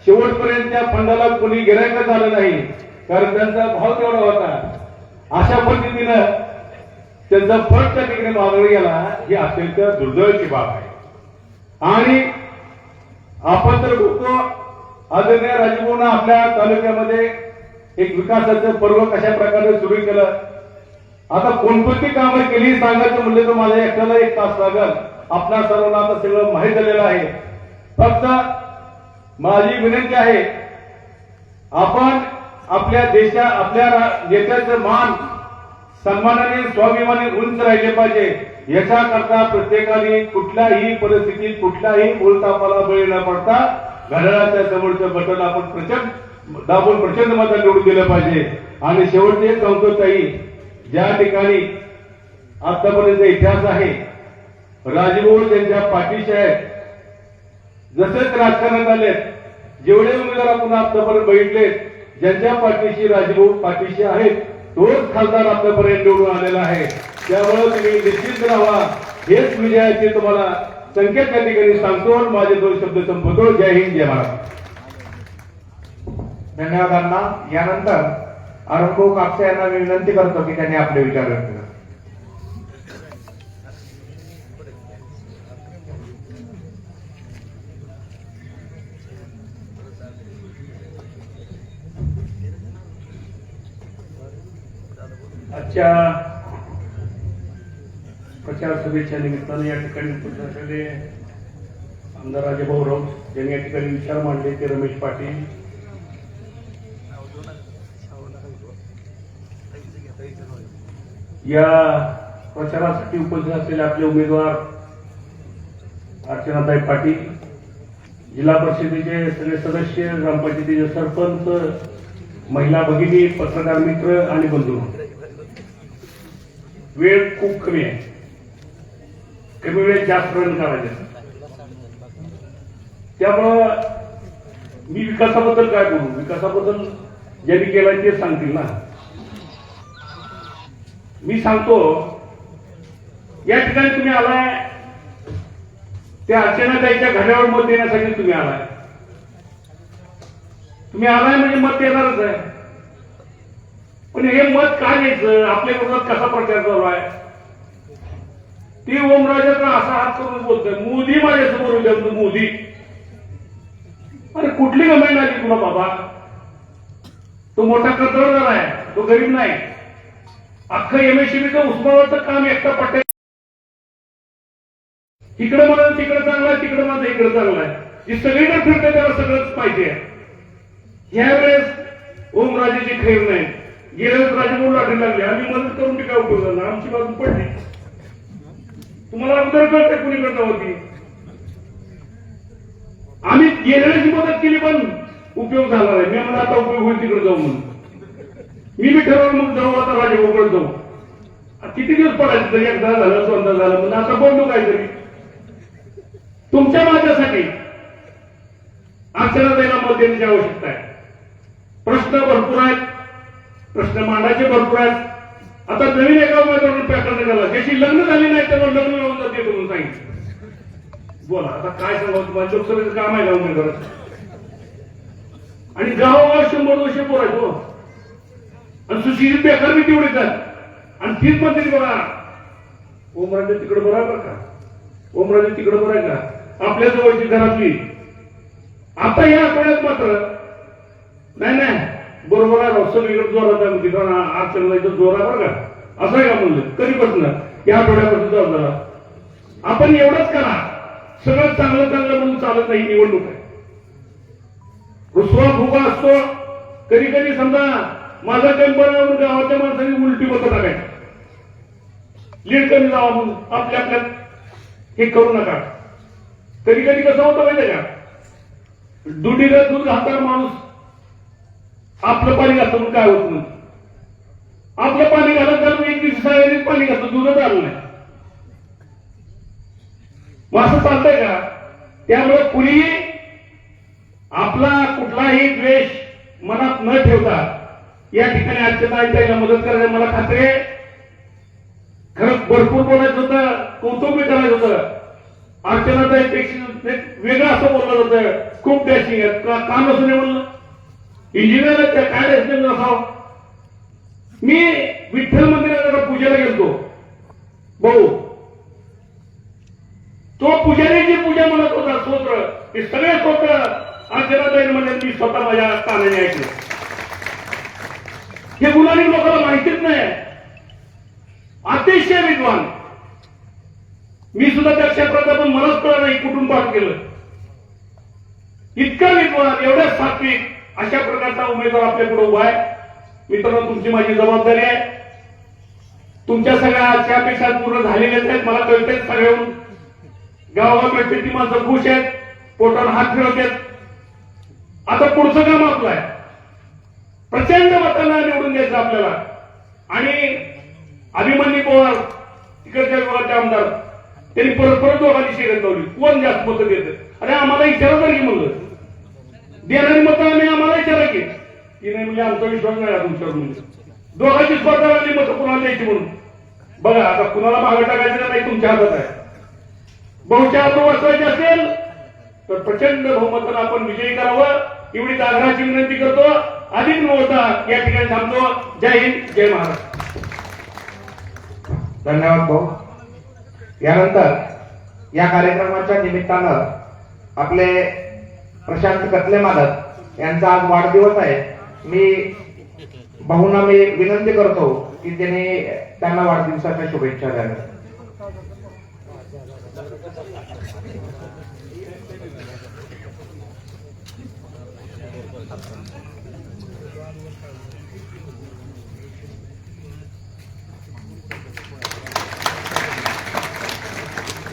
शेवटपर्यंत त्या फंडाला कोणी गिरायक झालं नाही कारण त्यांचा भाव तेवढा होता. अशा पद्धतीनं त्यांचा फंड त्या ठिकाणी मागला गेला ही अत्यंत दुर्दैवाची बाब आहे. आणि आपण तर बघतो आदरणीय राजभवन आपल्या तालुक्यामध्ये एक विकासाचं पर्व कशा प्रकारे सुरू केलं. आता कोणकोणती कामं केली सांगायचं म्हणलं तर माझ्या एकट्याला 1 तास लागल. आपल्या सर्वांना आता सगळं माहीत झालेलं आहे. फक्त माझी विनंती आहे आपण आपल्या नेत्याचं मान सन्मानाने स्वाभिमानी उंच राहिले पाहिजे. याच्याकरता प्रत्येकाने कुठल्याही परिस्थितीत कुठल्याही बोलतापाला बळी न पडता घड्याळाच्या समोरचं बटन आपण दाबून प्रचंड मताने निवडून दिलं पाहिजे. आणि शेवटचे एक सांगतो ताई, ज्या ठिकाणी आतापर्यंत इतिहास आहे राजभाऊ त्यांच्या पाठीशी आहेत. जसेच राजकारणात आले जेवढे उमेदवार आपण आतापर्यंत बघितले ज्यांच्या पाठीशी राजभाऊ पाठीशी आहेत तोच खासदार आतापर्यंत निवडून आलेला आहे. त्यामुळे तुम्ही निश्चित राहा. हेच विजयाचे तुम्हाला संकेत त्या ठिकाणी सांगतो. माझे 2 शब्द संपवतो. जय हिंद जय महाराष्ट्र. धन्यवाद अण्णा. यानंतर अरुणभाऊ कापसे यांना मी विनंती करतो की त्यांनी आपले विचार व्यक्त करावे. आजच्या प्रचार सभेच्या निमित्ताने या ठिकाणी उपस्थित असलेले आमदार राजेभाऊ राऊत यांनी या ठिकाणी विचार मांडले ते रमेश पाटील, या प्रचारासाठी उपस्थित असलेले आपले उमेदवार अर्चनाताई पाटील, जिल्हा परिषदेचे सगळे सदस्य, ग्रामपंचायतीचे सरपंच, महिला भगिनी, पत्रकार मित्र आणि बंधू. वेळ खूप कमी आहे. कमी वेळेत जास्त रन करायचे. त्यामुळं मी विकासाबद्दल काय बोलू, विकासाबद्दल ज्यांनी केला ते सांगतील ना. मी सांगतो या ठिकाणी तुम्ही आलाय त्या अर्चनाताईच्या घड्यावर मत देण्यासाठी तुम्ही आलाय. तुम्ही आलाय म्हणजे मत देणारच आहे. पण हे मत काय द्यायचं, आपल्या विरोधात कसा प्रचार चालू आहे ते ओमराजेचा असा हात करून बोलतोय. मोदी माझ्यासमोर उद्या मोदी. अरे कुठली गमेंट आली तुला बाबा. तो मोठा कंत्राटदार आहे, तो गरीब नाही. अख्खं एमएससीबीचं उस्मानाबादचं काम एकटा पट्ट्या इकडे मला तिकडे चांगला आहे, तिकडे माझं इकडे चांगला आहे. जी सगळीकडे फिरते त्याला सगळंच पाहिजे. यावेळेस ओमराजेची खैर नाही. गेल्या वेळेस राजभाऊ लाठी लागले. आम्ही मदत करून ती काय उपयोग झाला. आमची बाजू पडली. तुम्हाला अगोदर कळतंय कुणीकडे होती. आम्ही गेल्या वेळेची मदत केली पण उपयोग झाला नाही. मी म्हणलं आता उपयोग होईल तिकडे जाऊ म्हणून. मी ठरवलं मग जाऊ आता राजभाऊकडे जाऊ. किती दिवस पडायचे तरी एकदा झालं दोनदा झालं म्हणजे आता बोललो काहीतरी. तुमच्या माझ्यासाठी अर्चनाताईला मत देण्याची आवश्यकता आहे. प्रश्न भरपूर आहेत, प्रश्न मांडायचे भरपूर आहेत. आता नवीन एका उमेदवाराने पॅटर्न केला. ज्याची लग्न झाली नाही त्यावर लग्न लावून जाते म्हणून सांगितलं. बोला आता काय सांगावं तुम्हाला. लोकसभेचं काम आहे का उमेदवाराचं. आणि गावागाव 100-200 बोलायचो. आणि सुशिक्षित बेकार बी तेवढीच आहेत. आणि तीच मंत्री बघा ओमराजे तिकडे बरं बरं का. ओमराजे तिकडे बरं आहे का. आपल्या जवळची घरातली आता या आठवड्यात मात्र नाही बरोबर आहे. सगळीकडे जोरात आहे म्हणते कारण अर्चनाताईचा जोर आहे बरं का. असं आहे का म्हणलं कधीपासून या आठवड्यापासून जाऊ झाला. आपण एवढंच करा. सगळं चांगलं चांगलं म्हणून चालत नाही. निवडणूक आहे. रुसवा फुगा असतो. कधी कधी समजा माझा टेम्परवर गावाच्या माणसाने उलटी मतं टाकायची. लीड कमी जावा म्हणून आपल्या हे करू नका. कधी कधी कसं होतं माहिती का. दुधीला दूध घालताना माणूस आपलं पाणी घालतं म्हणून काय होत म्हणून आपलं पाणी घालत घालून एक दिवशी साहेब पाणी घालतं दूधच आलं नाही. मग असं चालतंय का. त्यामुळे कुणी आपला कुठला कुठलाही द्वेष मनात न ठेवता या ठिकाणी अर्चनाताईला मदत करायला मला खात्री आहे. खरंच भरपूर बोलायचं होतं, कौतुक बी करायचं होतं. अर्चनाताईपेक्षा वेगळं असं बोललं होतं, खूप डॅशिंग आहे. का नसून म्हणलं इंजिनियर त्या काय डॅशिंग नसावं. मी विठ्ठल मंदिरात पूजेला गेलतो भाऊ, तो पुजारीची पूजा म्हणत होता स्तोत्र, ते सगळे स्तोत्र अर्चनाताई म्हणजे मी स्वतः माझ्या कानाने ऐकले. हे गुलानी लोकांना माहितीच नाही. अतिशय विद्वान. मी सुद्धा त्या क्षेत्रात पण मलाच कळलं नाही कुठून पाठ केलं. इतका विद्वान, एवढ्या सात्विक अशा प्रकारचा उमेदवार आपल्या पुढे उभा आहे. मित्रांनो, तुमची माझी जबाबदारी आहे. तुमच्या सगळ्या आजच्या अपेक्षा पूर्ण झालेल्याच आहेत. मला कळतंय सगळ्याहून गावागाव ती माणसं खुश आहेत, पोटावर हात फिरवतात. आता पुढचं काम आपलं आहे. प्रचंड मतांना निवडून द्यायचं आपल्याला. आणि अभिमन्यू पवार तिकडच्या विभागाचे आमदार त्यांनी परस्पर दोघांनी शिरत लावली, कोण जास्त मतं देत. अरे आम्हाला इचारा तर की म्हणलं, देणारी मतं आम्ही आम्हाला इचारा की ती नाही म्हणजे आमचा विश्वास नाही तुमच्यावर. म्हणजे दोघांची स्पर्धा लागली मतं कुणाला द्यायची म्हणून. बघा आता कुणाला मागं टाकायचं नाही, तुमच्या हातात आहे. बहुच्या हात वाचवायचे असेल तर प्रचंड बहुमतानं आपण विजयी करावं एवढी आग्रहाची विनंती करतो. अधिक न होता या ठिकाणी थांबतो. जय हिंद, जय महाराष्ट्र. धन्यवाद भाऊ. यानंतर या कार्यक्रमाच्या निमित्तानं आपले प्रशांत कतले मालक यांचा आज वाढदिवस आहे. मी भाऊंना विनंती करतो की त्यांना वाढदिवसाच्या शुभेच्छा द्याव्या.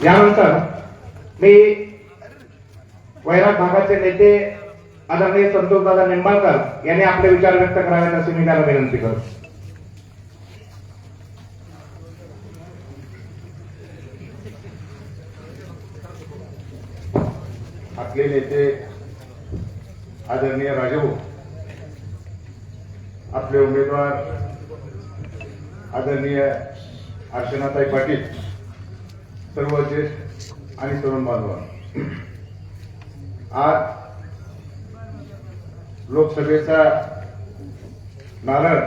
यानंतर मी वैराग भागाचे नेते आदरणीय संतोषदादा निंबाळकर यांनी आपले विचार व्यक्त करावेत अशी मी त्याला विनंती करतो. आपले नेते आदरणीय राजाभाऊ, आपले उमेदवार आदरणीय अर्चनाताई पाटील, सर्व ज्येष्ठ आणि तरुण बांधव, आज लोकसभेचा नारळ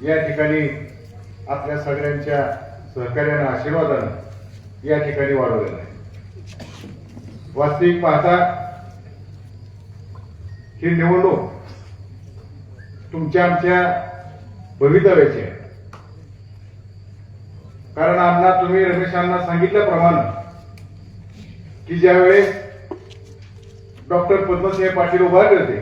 या ठिकाणी आपल्या सगळ्यांच्या सहकार्यानं, आशीर्वादानं या ठिकाणी वाढवलेला आहे. वास्तविक पाहता ही निवडणूक तुमच्या आमच्या भवितव्याची आहे. कारण आम्हाला तुम्ही रमेशांना सांगितल्याप्रमाणे की ज्यावेळेस डॉक्टर पद्मसिंह पाटील उभारले होते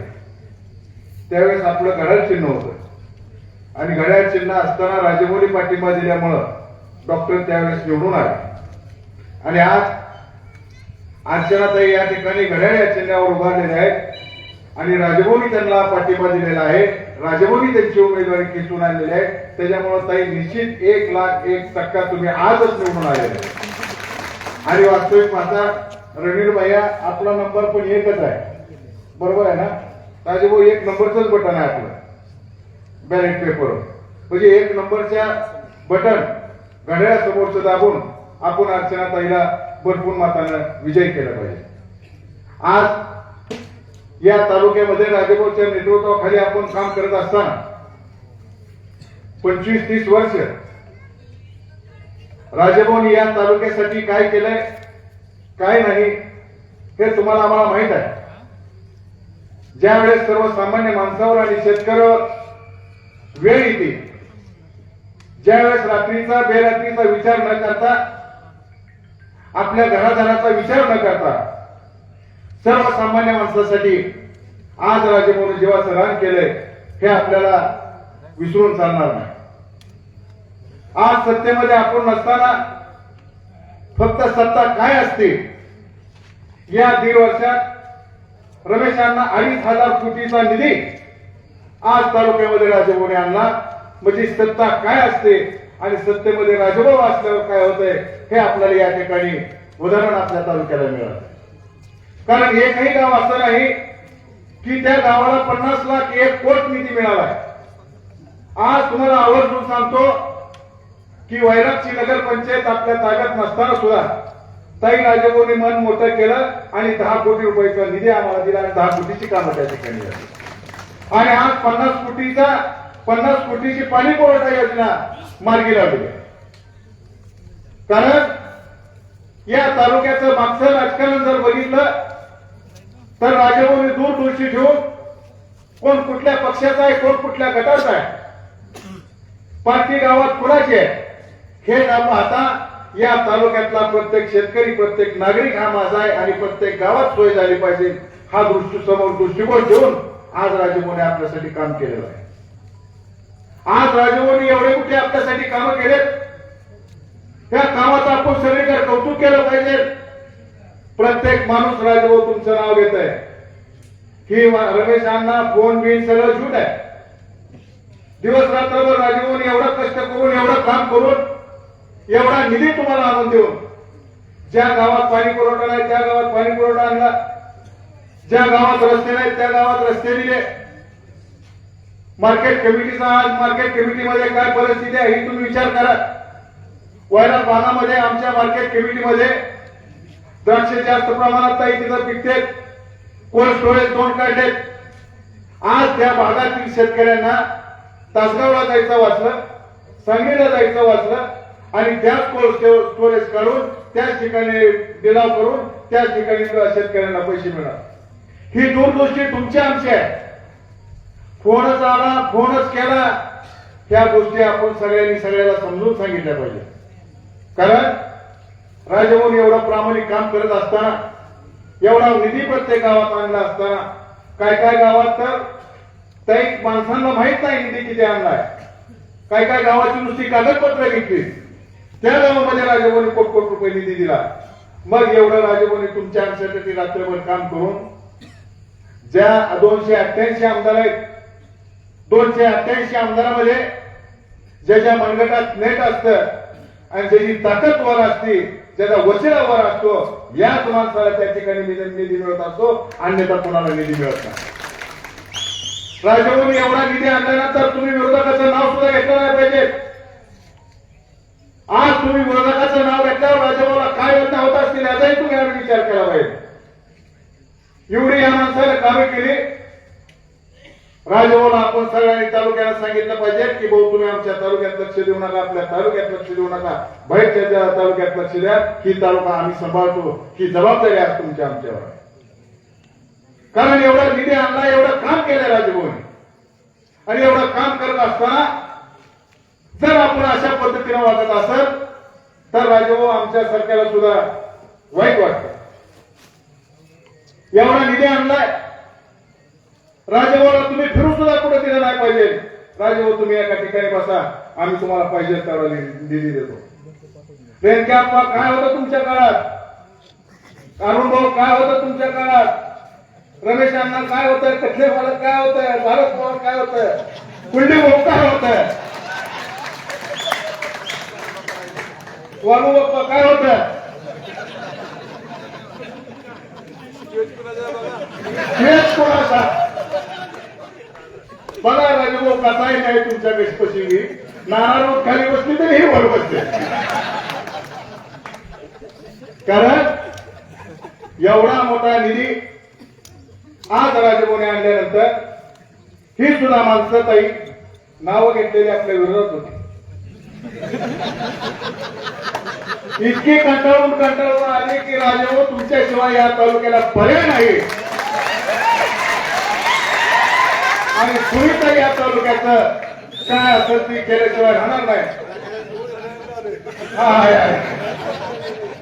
त्यावेळेस आपलं घड्याळ चिन्ह होतं आणि घड्याळ चिन्ह असताना राजमौली पाठिंबा दिल्यामुळं डॉक्टर त्यावेळेस निवडून आले. आणि आज अर्चनाताई या ठिकाणी घड्याळ या चिन्हावर उभारलेले आहेत आणि राजमौली त्यांना पाठिंबा दिलेला आहे. राजमौली त्यांची उमेदवारी खेचून आणलेली आहे. त्याच्यामुळे ताई निश्चित 1,01,000% तुम्ही आजच निवडून आलेले. आणि वास्तविक पाहता रणवीर भैया आपला नंबर पण एकच आहे, बरोबर आहे ना राजभाऊ? 1 नंबरच बटन आहे आपलं बॅलेट पेपर. म्हणजे 1 नंबरच्या बटन घड्याळासमोरचं दाबून आपण अर्चनाताईला भरपूर मतानं विजयी केला पाहिजे. आज या तालुक्यामध्ये राजभाऊच्या नेतृत्वाखाली आपण काम करत असताना 25-30 वर्ष राजभाऊनी या तालुक्यासाठी काय केलंय काय नाही हे तुम्हाला आम्हाला माहित आहे. ज्यावेळेस सर्वसामान्य माणसावर आणि शेतकऱ्यावर वेळ येते, ज्यावेळेस रात्रीचा बेरात्रीचा विचार न करता, आपल्या घरादाराचा विचार न करता सर्वसामान्य माणसासाठी आज राजभाऊने जीवाचं रान केलंय हे आपल्याला विसरून चालणार नाही. आज सत्तेमध्ये आपण नसताना फक्त सत्ता काय असते या 1.5 वर्षात रमेशांना 2,500 कोटीचा निधी आज तालुक्यामध्ये राजभाऊने आणला. म्हणजे सत्ता काय असते आणि सत्तेमध्ये राजभाऊ असल्यावर काय होतंय हे आपल्याला या ठिकाणी उदाहरण आपल्या तालुक्याला मिळालं. कारण एकही गाव असं नाही की त्या गावाला 50 लाख 1 कोट निधी मिळालाय. आज तुम्हाला आवर्जून सांगतो की वैरागची नगरपंचायत आपल्या ताब्यात नसताना सुद्धा ताई राजेभाऊनी मन मोठं केलं आणि 10 कोटी रुपयाचा निधी आम्हाला दिला आणि 10 कोटीची कामं त्या ठिकाणी झाली. आणि आज 50 कोटीची पाणी पुरवठा योजना मार्गी लावली. कारण या तालुक्याचं मागचं राजकारण जर बघितलं तर राजेभाऊनी दूरदृष्टी ठेवून कोण कुठल्या पक्षाचा आहे, कोण कुठल्या गटाचा आहे, पार्टी गावात कुणाची आहे हे न पाहता या तालुक्यातला प्रत्येक शेतकरी, प्रत्येक नागरिक हा माझा आहे आणि प्रत्येक गावात सोय झाली पाहिजे हा दृष्टिकोन ठेवून आज राजेभाऊने आपल्यासाठी काम केलेलं आहे. आज राजेभाऊने एवढे कुठे आपल्यासाठी कामं केलेत, त्या कामाचं आपण सगळीकडे कौतुक केलं पाहिजे. प्रत्येक माणूस राजेभाऊ तुमचं नाव घेत आहे की रमेश अण्णा फोन बिन सगळं झूट आहे. दिवस रात्रभर राजेभाऊने एवढं कष्ट करून, एवढं काम करून, एवढा निधी तुम्हाला आणून देऊन ज्या गावात पाणी पुरवठा नाही त्या गावात पाणी पुरवठा आणला, ज्या गावात रस्ते नाहीत त्या गावात रस्ते दिले. मार्केट कमिटीचा आज मार्केट कमिटीमध्ये काय परिस्थिती आहे ही तुम्ही विचार करा. वैराग भागामध्ये आमच्या मार्केट कमिटीमध्ये द्राक्ष जास्त प्रमाणात ताई तिथं पिकते, कोल्ड स्टोरेज 2 काढलेत. आज त्या भागातील शेतकऱ्यांना तासगावला जायचं वाचलं, सांगलीला जायचं वाचलं आणि त्याच कोल्ड स्टोरेज काढून त्याच ठिकाणी लिलाव करून त्याच ठिकाणी शेतकऱ्यांना पैसे मिळणार. ही दूरदृष्टी तुमची आमची आहे. फोनच आला, फोनच केला, ह्या गोष्टी आपण सगळ्यांनी सगळ्याला समजून सांगितल्या पाहिजे. कारण राजेभाऊनी एवढं प्रामाणिक काम करत असताना, एवढा निधी प्रत्येक गावात आणला असताना, काय काय गावात तर काही माणसांना माहित नाही निधी किती आणलाय. काय काय गावाची नुसती कागदपत्र घेतली, त्या गावामध्ये राजेभाऊनी कोट रुपये निधी दिला. मग एवढं राजेभाऊनी तुमच्या आमच्यासाठी रात्रभर काम करून ज्या 288 आमदार आहेत, 288 आमदारामध्ये ज्याच्या मनगटात नेट असतं आणि ज्याची ताकद वर असते, ज्याचा वशिला वर असतो, याच माणसाला त्या ठिकाणी निधी मिळत असतो, अन्यथा कोणाला निधी मिळत नाही. राजेभाऊनी एवढा निधी आणल्यानंतर तुम्ही विरोधकाचं नाव सुद्धा घेतलं नाही पाहिजे. आज तुम्ही विरोधकाचं नाव घेतल्यावर राजेभाऊला काय योजना होत असतील याचाही तुम्ही आम्ही विचार केला पाहिजे. एवढी या माणसाने कामे केली. राजेभाऊला आपण सगळ्यांनी तालुक्याला सांगितलं पाहिजे की भाऊ तुम्ही आमच्या तालुक्यात लक्ष देऊ नका, आपल्या तालुक्यात लक्ष देऊ नका, बाहेरच्या तालुक्यात लक्ष द्या. ही तालुका आम्ही सांभाळतो, ही जबाबदारी आज तुमच्या आमच्यावर. कारण एवढा निधी आणला, एवढं काम केलं राजेभाऊने आणि एवढं काम करत असताना जर आपण अशा पद्धतीने वागत असेल तर राजेभाऊ आमच्या सरकारला सुद्धा वाईट वाटतं. एवढा निधी आणलाय, राजेभाऊला तुम्ही फिरू सुद्धा कुठे दिलं नाही पाहिजे. राजेभाऊ तुम्ही एका ठिकाणी बसा, आम्ही तुम्हाला पाहिजे तेवढा निधी देतो. ट्रेन कॅम्प काय होतं तुमच्या काळात, अरुण भाऊ काय होतं तुमच्या काळात, रमेश अण्णा काय होतं, कथले मालक काय होतं, भारत पवार काय होतं, कुलडी भाऊ काय होतं, वालू बाप्पा काय होतं, हेच कोणाचा बघा. राजेभाऊ कसाही नाही तुमच्या बेसपशी नानारोग खाली बसली तरी हे वर बसते. कारण एवढा मोठा निधी आज राजेभाऊने आणल्यानंतर ही सुद्धा माणसं ताई नावं घेतलेली आपल्या विरोधात होती. इतकी कंटाळून आली की राजेभाऊ तुमच्याशिवाय या तालुक्याला पर्याय नाही आणि सुनीता या तालुक्याचं काय असेल ती केल्याशिवाय राहणार नाही.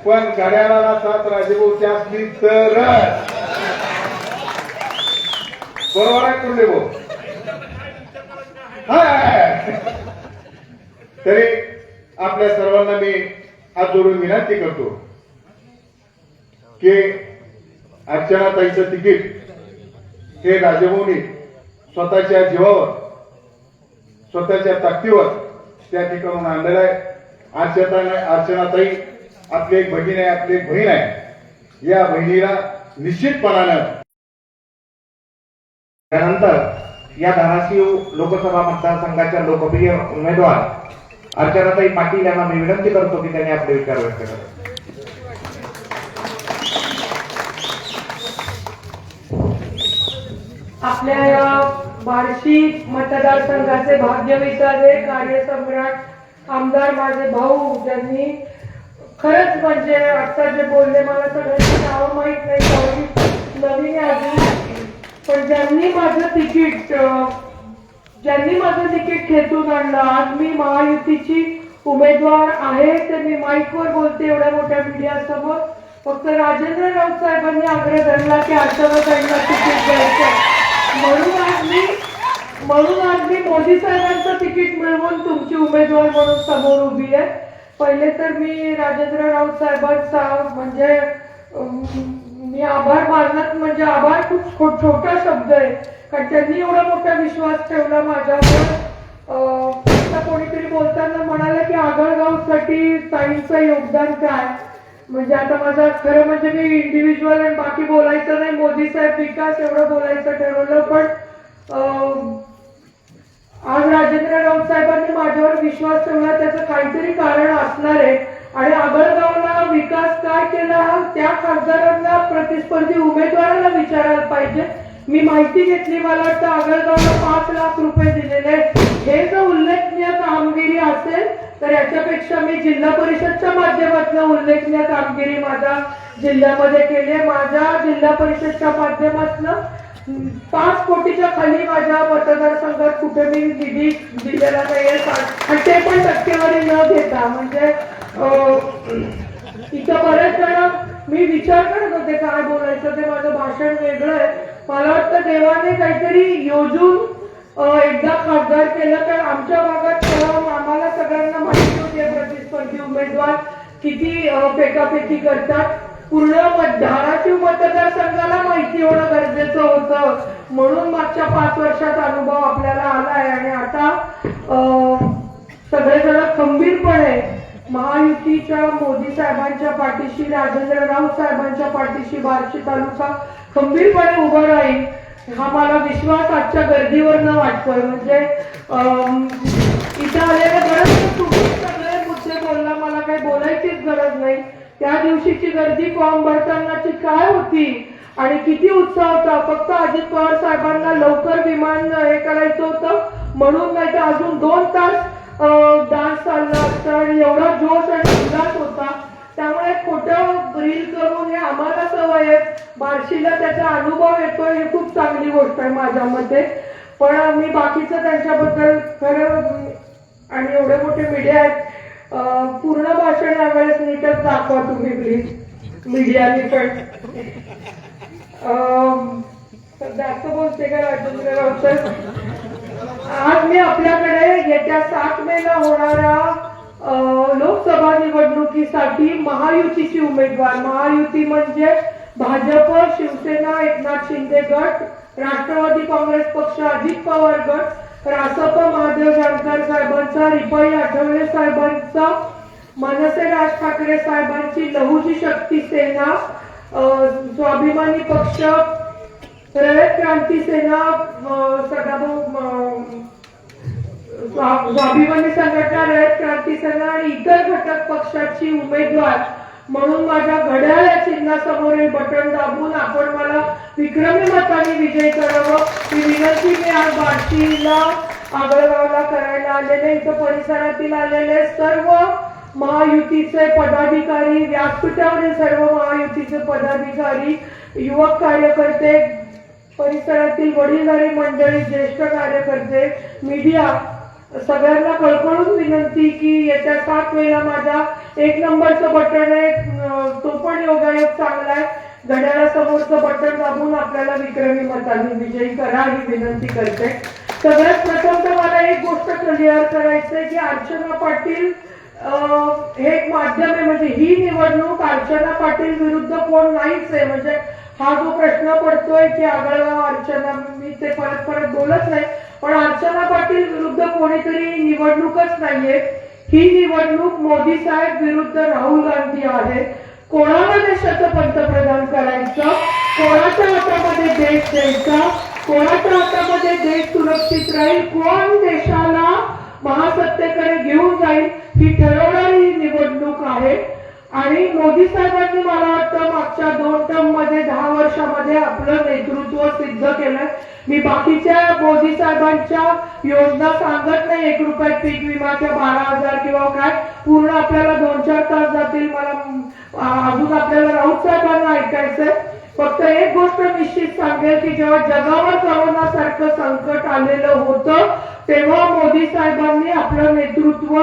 पण घड्याळाला साथ राजेभाऊची असली तर बरोबर आहे कुर्ले भाऊ. तरी आपल्या सर्वांना मी हात जोडून विनंती करतो की अर्चनाताईचं तिकीट हे राजेभाऊनी स्वतःच्या जीवावर, स्वतःच्या ताकदीवर त्या ठिकाणून आणलेलं आहे. अर्चनाताई आपली एक भगिनी आहे, आपली एक बहीण आहे. या बहिणीला निश्चितपणानं त्यानंतर या धाराशिव लोकसभा मतदारसंघाच्या लोकप्रिय उमेदवार अर्चनाताई पाटील यांना मी विनंती करतो की त्यांनी आपले विचार व्यक्त करावे. आपल्या या बार्शी मतदारसंघाचे भाग्यविधाते कार्यसम्राट आमदार माझे भाऊ, ज्यांनी खरंच म्हणजे आता जे बोलले मला सगळ्यांची नावं माहित नाही, नवीन आहे अजून, पण ज्यांनी माझं तिकीट खेचून आणलं. आज मी महायुतीची उमेदवार आहे ते मी माईकवर बोलते एवढ्या मोठ्या मीडिया समोर. फक्त राजेंद्र राऊत साहेबांनी आग्रह धरला की आशावादांना तिकीट द्यायचं, म्हणून आज मी मोदी साहेबांचं तिकीट मिळवून तुमची उमेदवार म्हणून समोर उभी आहे. पहिले तर मी राजेंद्र राऊत साहेबांचा म्हणजे मी आभार मानत, म्हणजे आभार खूप छोटा शब्द आहे, कारण त्यांनी एवढा मोठा विश्वास ठेवला माझ्यावर. आता कोणीतरी बोलताना म्हणाले की आगळगावसाठी ताईंचं योगदान काय, म्हणजे आता माझा खरं म्हणजे मी इंडिव्हिज्युअल आणि बाकी बोलायचं नाही, मोदी साहेब विकास एवढं बोलायचं ठरवलं. पण आज राजेंद्र राऊत साहेबांनी माझ्यावर विश्वास ठेवला, त्याचं काहीतरी कारण असणार आहे. आणि आगळगावला विकास काय केला त्या खासदारांना, प्रतिस्पर्धी उमेदवाराला विचारायला पाहिजे. मी माहिती घेतली, मला वाटतं आगळगावला 5 लाख रुपये दिलेले. हे जर उल्लेखनीय कामगिरी असेल तर याच्यापेक्षा मी जिल्हा परिषदच्या माध्यमातून उल्लेखनीय कामगिरी माझ्या जिल्ह्यामध्ये केली आहे. माझ्या जिल्हा परिषदच्या माध्यमातून 5 कोटीच्या खाली माझ्या मतदारसंघात कुठे मी निधी दिलेला नाहीये, आणि ते पण टक्केवारी न घेता. म्हणजे इथं बरेच जण मी विचार करत होते काय बोलायचं, ते माझं भाषण वेगळं आहे. मला वाटतं देवाने काहीतरी योजून एकदा खासदार केलं, तर आमच्या भागात आम्हाला सगळ्यांना माहिती होते प्रतिस्पर्धी उमेदवार किती फेकाफेकी करतात. पूर्ण धाराशिव मतदारसंघाला माहिती होणं गरजेचं होतं, म्हणून मागच्या 5 वर्षात अनुभव आपल्याला आलाय. आणि आता सगळेजण खंबीरपणे महायुतीच्या मोदी साहेबांच्या पाठीशी, राजेंद्र राऊत साहेबांच्या पाठीशी बार्शी तालुका खंबीरपणे उभं राहील हा मला विश्वास आजच्या गर्दीवरनं वाटतोय. म्हणजे इथं आलेले बरेच तुम्ही सगळे मुद्दे बोलला, मला काही बोलायचीच गरज नाही. त्या दिवशीची गर्दी फॉर्म भरतानाची काय होती आणि किती उत्साह होता. फक्त अजित पवार साहेबांना लवकर विमान हे करायचं होतं म्हणून, नाही तर अजून 2 तास डान्स चालला असता आणि एवढा जोश आणि उल्हास होता. त्यामुळे खोटं रील करून हे आम्हाला सवय आहे, बार्शीला त्याचा अनुभव येतोय, ही खूप चांगली गोष्ट आहे माझ्या मते. पण मी बाकीचं त्यांच्याबद्दल खरं, आणि एवढे मोठे मीडिया आहेत, पूर्ण भाषण यावेळेस नीटच दाखवा तुम्ही प्लीज मीडियाने. पण जास्त बोलते का राजेंद्र राऊत साहेब? आज मी आपल्याकडे येत्या 7 मेला होणाऱ्या लोकसभा निवडणुकीसाठी महायुतीची उमेदवार, महायुती म्हणजे भाजप, शिवसेना, एकनाथ शिंदे गट, राष्ट्रवादी काँग्रेस पक्ष, अजित पवार गट, रासप महादेव जानकर साहेबांचा, रिपाई आठवले साहेबांचा, मनसे राज ठाकरे साहेबांची लहुजी शक्ती सेना, स्वाभिमानी पक्ष, रयत क्रांती सेना, स्वाभिमानी संघटना, रयत क्रांती सेना आणि इतर घटक पक्षाची उमेदवार म्हणून माझ्या घड्याळ या चिन्हासमोरील बटन दाबून आपण मला विक्रमी मताने विजयी करावं ही विनंती मी आज बार्शीला, आगळगावला करायला आलेले, इथं परिसरातील आलेले सर्व महायुतीचे पदाधिकारी, व्यासपीठावरील सर्व महायुतीचे पदाधिकारी, युवक कार्यकर्ते, परिसरातील वडीलधारी मंडळी, ज्येष्ठ कार्यकर्ते, मीडिया, सगळ्यांना कळकळून विनंती की येत्या 7 वेळेला माझा 1 नंबरचं बटन आहे, तो पण योगायोग चांगला आहे, घड्याळासमोरचं बटन दाबून आपल्याला विक्रमी मताने विजयी करा ही विनंती करते. सगळ्यात प्रथम तर मला एक गोष्ट क्लिअर करायचंय की अर्चना पाटील हे एक माध्यम आहे, म्हणजे ही निवडणूक अर्चना पाटील विरुद्ध कोण नाहीच आहे. म्हणजे हा जो प्रश्न पडतोय की आगळगाव अर्चना, मी ते परत बोलत नाही, पण अर्चना पाटील विरुद्ध कोणीतरी निवडणूकच नाहीये. ही निवडणूक मोदी साहेब विरुद्ध राहुल गांधी आहे. कोणाला देशाचं पंतप्रधान करायचं, कोणाच्या हातामध्ये देश द्यायचा, कोणाच्या हातामध्ये देश सुरक्षित राहील, कोण देशाला महासत्तेकडे घेऊन जाईल, ही ठरवणारी ही निवडणूक आहे. आणि मोदी साहेबांनी मला वाटतं मागच्या 2 टर्म मध्ये 10 वर्षामध्ये आपलं नेतृत्व सिद्ध केलंय. मी बाकीच्या मोदी साहेबांच्या योजना सांगत नाही, 1 रुपयात पीक विमाच्या 12,000 किंवा काय, पूर्ण आपल्याला 2-4 तास जातील. मला अजून आपल्याला राऊत साहेबांना ऐकायचंय. फक्त एक गोष्ट निश्चित सांगेल की जेव्हा जगावर करोना सारखं संकट आलेलं होतं तेव्हा मोदी साहेबांनी आपलं नेतृत्व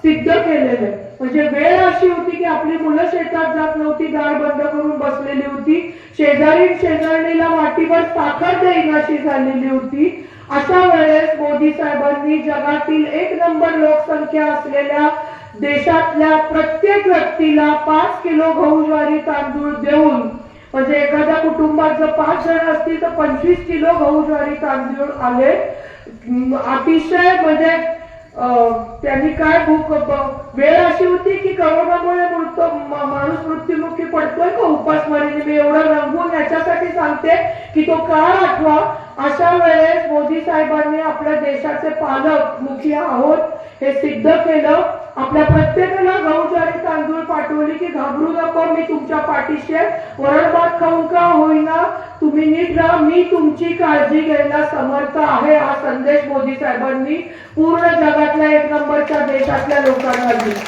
सिद्ध केलेलं आहे. म्हणजे वेळ अशी होती की आपली मुलं शेतात जात नव्हती, दार बंद करून बसलेली होती, शेजारणीला वाटीभर साखर देईनाशी झालेली होती. अशा वेळेस मोदी साहेबांनी जगातील 1 नंबर लोकसंख्या असलेल्या देशातल्या प्रत्येक व्यक्तीला 5 किलो गहू ज्वारी तांदूळ देऊन, म्हणजे एखाद्या कुटुंबात जर 5 जण असतील तर 25 किलो गहू ज्वारी तांदूळ आले. अतिशय म्हणजे त्यांनी काय वेळ अशी होती की करोनामुळे माणूस मृत्युमुखी पडतोय का उपासमारीने. मी एवढं रंगून याच्यासाठी सांगते की तो काळ आठवा. अशा वेळेस मोदी साहेबांनी आपल्या देशाचे पालक मुखिया आहोत हे सिद्ध केलं. आपल्या प्रत्येकाला गहू ज्वारी तांदूळ पाठवली की घाबरू नको, मी तुमच्या पाठीशी आहे, वरण भात खाऊन का होईना तुम्ही नीट राहा, मी तुमची काळजी घ्यायला समर्थ आहे. हा संदेश मोदी साहेबांनी पूर्ण जगातल्या 1 नंबरच्या देशातल्या लोकांना दिला.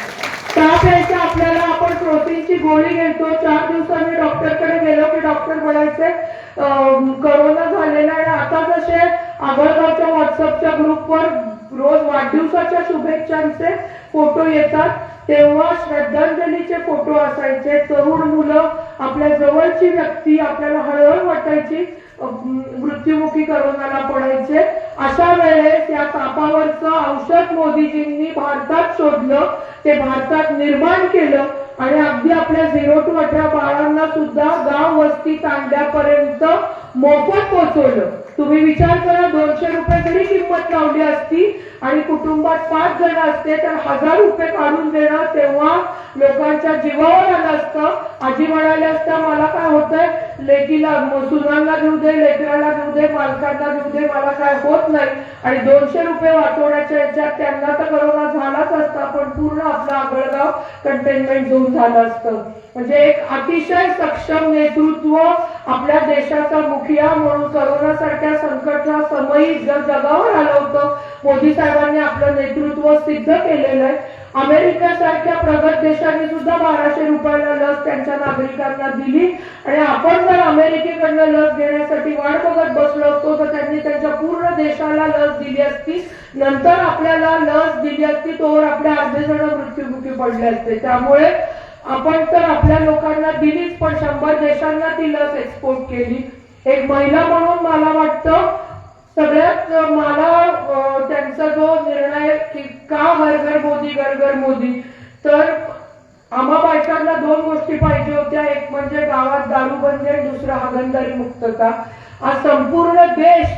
ताप यायचा आपल्याला, आपण प्रोटीनची गोळी घेतो. 4 दिवसांनी डॉक्टरकडे गेलो की डॉक्टर म्हणायचे करोना झालेला आहे. आता जसे आगळगावच्या व्हॉट्सअपच्या ग्रुपवर रोज वाढदिवसाच्या शुभेच्छांचे फोटो येतात, तेव्हा श्रद्धांजलीचे फोटो असायचे. तरुण मुलं, आपल्या जवळची व्यक्ती, आपल्याला हळहळ वाटायची, मृत्युमुखी करोनाला पडायचे. अशा वेळेस या तापावरचं औषध मोदीजींनी भारतात शोधलं, ते भारतात निर्माण केलं आणि अगदी आपल्या 0 to 18 बाळांना सुद्धा गाव वस्ती तांड्यापर्यंत मोफत पोहोचवलं. तुम्ही विचार करा, 200 रुपये जरी किंमत लावली असती आणि कुटुंबात 5 जण असते तर 1000 रुपये काढून देणं तेव्हा लोकांच्या जीवावर आलं असतं. आजी म्हणाल्या असता मला काय होतंय, लेकीला सुनांना घेऊ दे, लेकराला घेऊ दे, मालकांना घेऊ दे, मला काय होत नाही. आणि 200 रुपये वाचवण्याच्या याच्यात त्यांना तर करोना झालाच असता, पण पूर्ण आपलं आगळगाव कंटेनमेंट झोन झालं असतं. म्हणजे एक अतिशय सक्षम नेतृत्व आपल्या देशाचा मुखिया म्हणून करोना सारख्या संकटच्या समयी जर जगावर आलं होतं, मोदी साहेबांनी आपलं नेतृत्व सिद्ध केलेलं आहे. अमेरिका सारख्या प्रगत देशांनी सुद्धा 1200 रुपयाला लस त्यांच्या नागरिकांना दिली आणि आपण जर अमेरिकेकडनं लस घेण्यासाठी वाट बघत बसलो असतो तर त्यांनी त्यांच्या पूर्ण देशाला लस दिली असती, नंतर आपल्याला लस दिली असती, तोवर आपल्या अर्धे जण मृत्युमुखी पडले असते. त्यामुळे आपण तर आपल्या लोकांना दिलीच, पण 100 देशांना ती लस एक्सपोर्ट केली. एक महिला म्हणून मला वाटतं सगळ्यात मला त्यांचा जो निर्णय की का घर घर मोदी घर घर मोदी, तर आम्हा बायकांना 2 गोष्टी पाहिजे होत्या. एक म्हणजे गावात दारूबंदी आणि दुसरा हागणदारी मुक्तता. आज संपूर्ण देश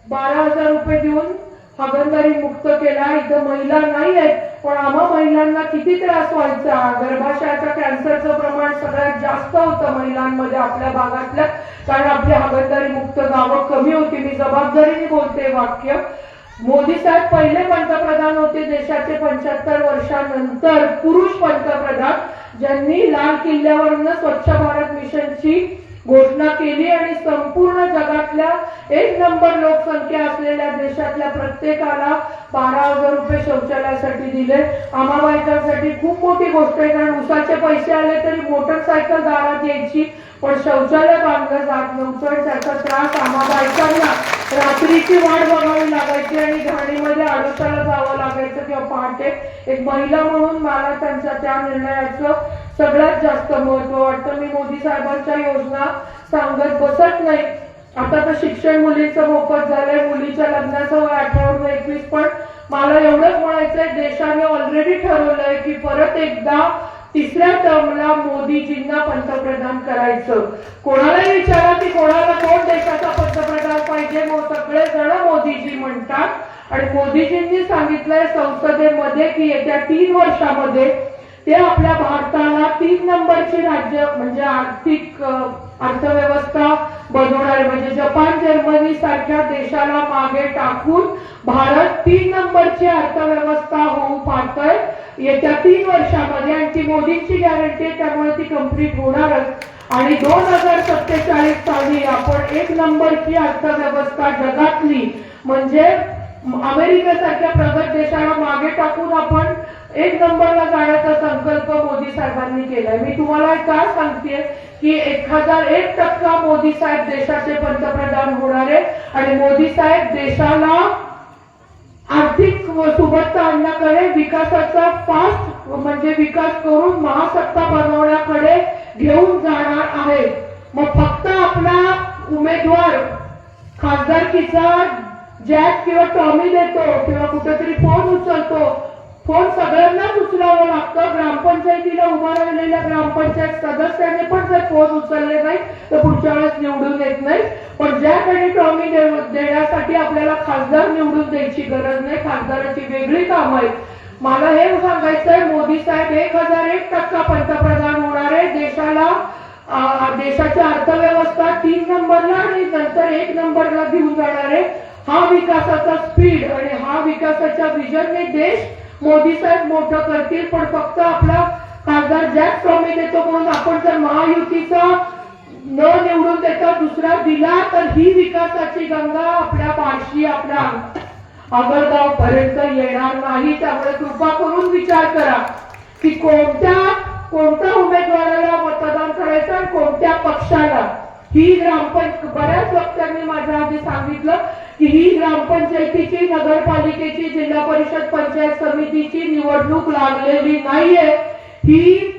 12,000 रुपये देऊन हागणदारी मुक्त केला. इथं महिला नाही आहेत, पण आम्हा महिलांना किती त्रास व्हायचा. गर्भाशयाच्या कॅन्सरचं प्रमाण सगळ्यात जास्त होतं महिलांमध्ये आपल्या भागातल्या, कारण आपली हागणदारी मुक्त गावं कमी होती. मी जबाबदारीने बोलते वाक्य. मोदी साहेब पहिले पंतप्रधान होते देशाचे 75 वर्षानंतर पुरुष पंतप्रधान, ज्यांनी लाल किल्ल्यावरनं स्वच्छ भारत मिशनची घोषणा केली आणि संपूर्ण जगातल्या 1 नंबर लोकसंख्या असलेल्या देशातल्या प्रत्येकाला 12,000 रुपये शौचालयासाठी दिले. आम्हा बायकांसाठी खूप मोठी गोष्ट आहे, कारण उसाचे पैसे आले तरी मोटरसायकल दारात यायची, पण शौचालय बांधलं जात नव्हतं. त्याचा त्रास आम्हा बायकांना रात्रीची वाट बघावी लागायची आणि घाणीमध्ये आडोशाला जावं लागायचं किंवा पहाटे. एक महिला म्हणून मला त्यांच्या त्या निर्णयाचं सगळ्यात जास्त महत्व वाटतं. मी मोदी साहेबांच्या योजना सांगत बसत नाही. आता तर शिक्षण मुलींचं मोफत झालंय, मुलीच्या लग्नाचं वय 18 वरून 21, पण मला एवढंच म्हणायचंय, देशाने ऑलरेडी ठरवलंय की परत एकदा 3ऱ्या टर्मला मोदीजींना पंतप्रधान करायचं. कोणालाही विचारा की कोणाला कोण देशाचा पंतप्रधान पाहिजे, मग सगळे जण मोदीजी म्हणतात. आणि मोदीजींनी सांगितलंय संसदेमध्ये की येत्या 3 वर्षामध्ये ते आपल्या भारताला 3 नंबरची राज्य म्हणजे आर्थिक अर्थव्यवस्था बनवणार आहे. म्हणजे जपान जर्मनी सारख्या देशाला मागे टाकून भारत 3 नंबरची अर्थव्यवस्था होऊ पाहतोय येत्या 3 वर्षामध्ये, आणि ती मोदींची गॅरंटी आहे, त्यामुळे ती कंप्लीट होणारच. आणि 2047 साली आपण 1 नंबरची अर्थव्यवस्था जगातली म्हणजे अमेरिकेसारख्या प्रगत देशाला मागे टाकून आपण 1 नंबरला जाण्याचा संकल्प मोदी साहेबांनी केलाय. मी तुम्हाला काय सांगतेय की 1001% मोदी साहेब देशाचे पंतप्रधान होणार आहे, आणि मोदी साहेब देशाला आर्थिक सुबत्ता आणण्याकडे, विकासाचा फास्ट म्हणजे विकास करून महासत्ता बनवण्याकडे घेऊन जाणार आहे. मग फक्त आपला उमेदवार खासदारकीचा जॅक किंवा टॉमी देतो किंवा कुठेतरी फोन उचलतो, फोन सगळ्यांनाच उचलावं लागतं. ग्रामपंचायतीला उभा राहिलेल्या ग्रामपंचायत सदस्याने पण जर फोन उचलले नाही तर पुढच्या वेळेस निवडून येत नाही. पण जॅक आणि टॉमी देण्यासाठी आपल्याला खासदार निवडून द्यायची गरज नाही, खासदाराची वेगळी कामं आहेत. मला हे सांगायचंय, मोदी साहेब 1001% पंतप्रधान होणार आहे. देशाची अर्थव्यवस्था 3 नंबरला आणि नंतर 1 नंबरला घेऊन जाणार आहे. हा विकासाचा स्पीड आणि हा विकासाच्या विजनने देश मोदी साहेब मोठं करतील. पण फक्त आपला खासदार जॅक टॉमी देतो म्हणून आपण जर महायुतीचा न निवडून देता दुसरा दिला तर ही विकासाची गंगा आपल्या बार्शी, आपल्या आगळगाव पर्यंत येणार नाही. त्यामुळे कृपा करून विचार करा की कोणत्या उमेदवाराला मतदान करायचं आणि कोणत्या पक्षाला. ही बऱ्याच वक्त्यांनी माझ्या आधी सांगितलं की ही ग्रामपंचायतीची, नगरपालिकेची, जिल्हा परिषद, पंचायत समितीची निवडणूक लागलेली नाहीये. ही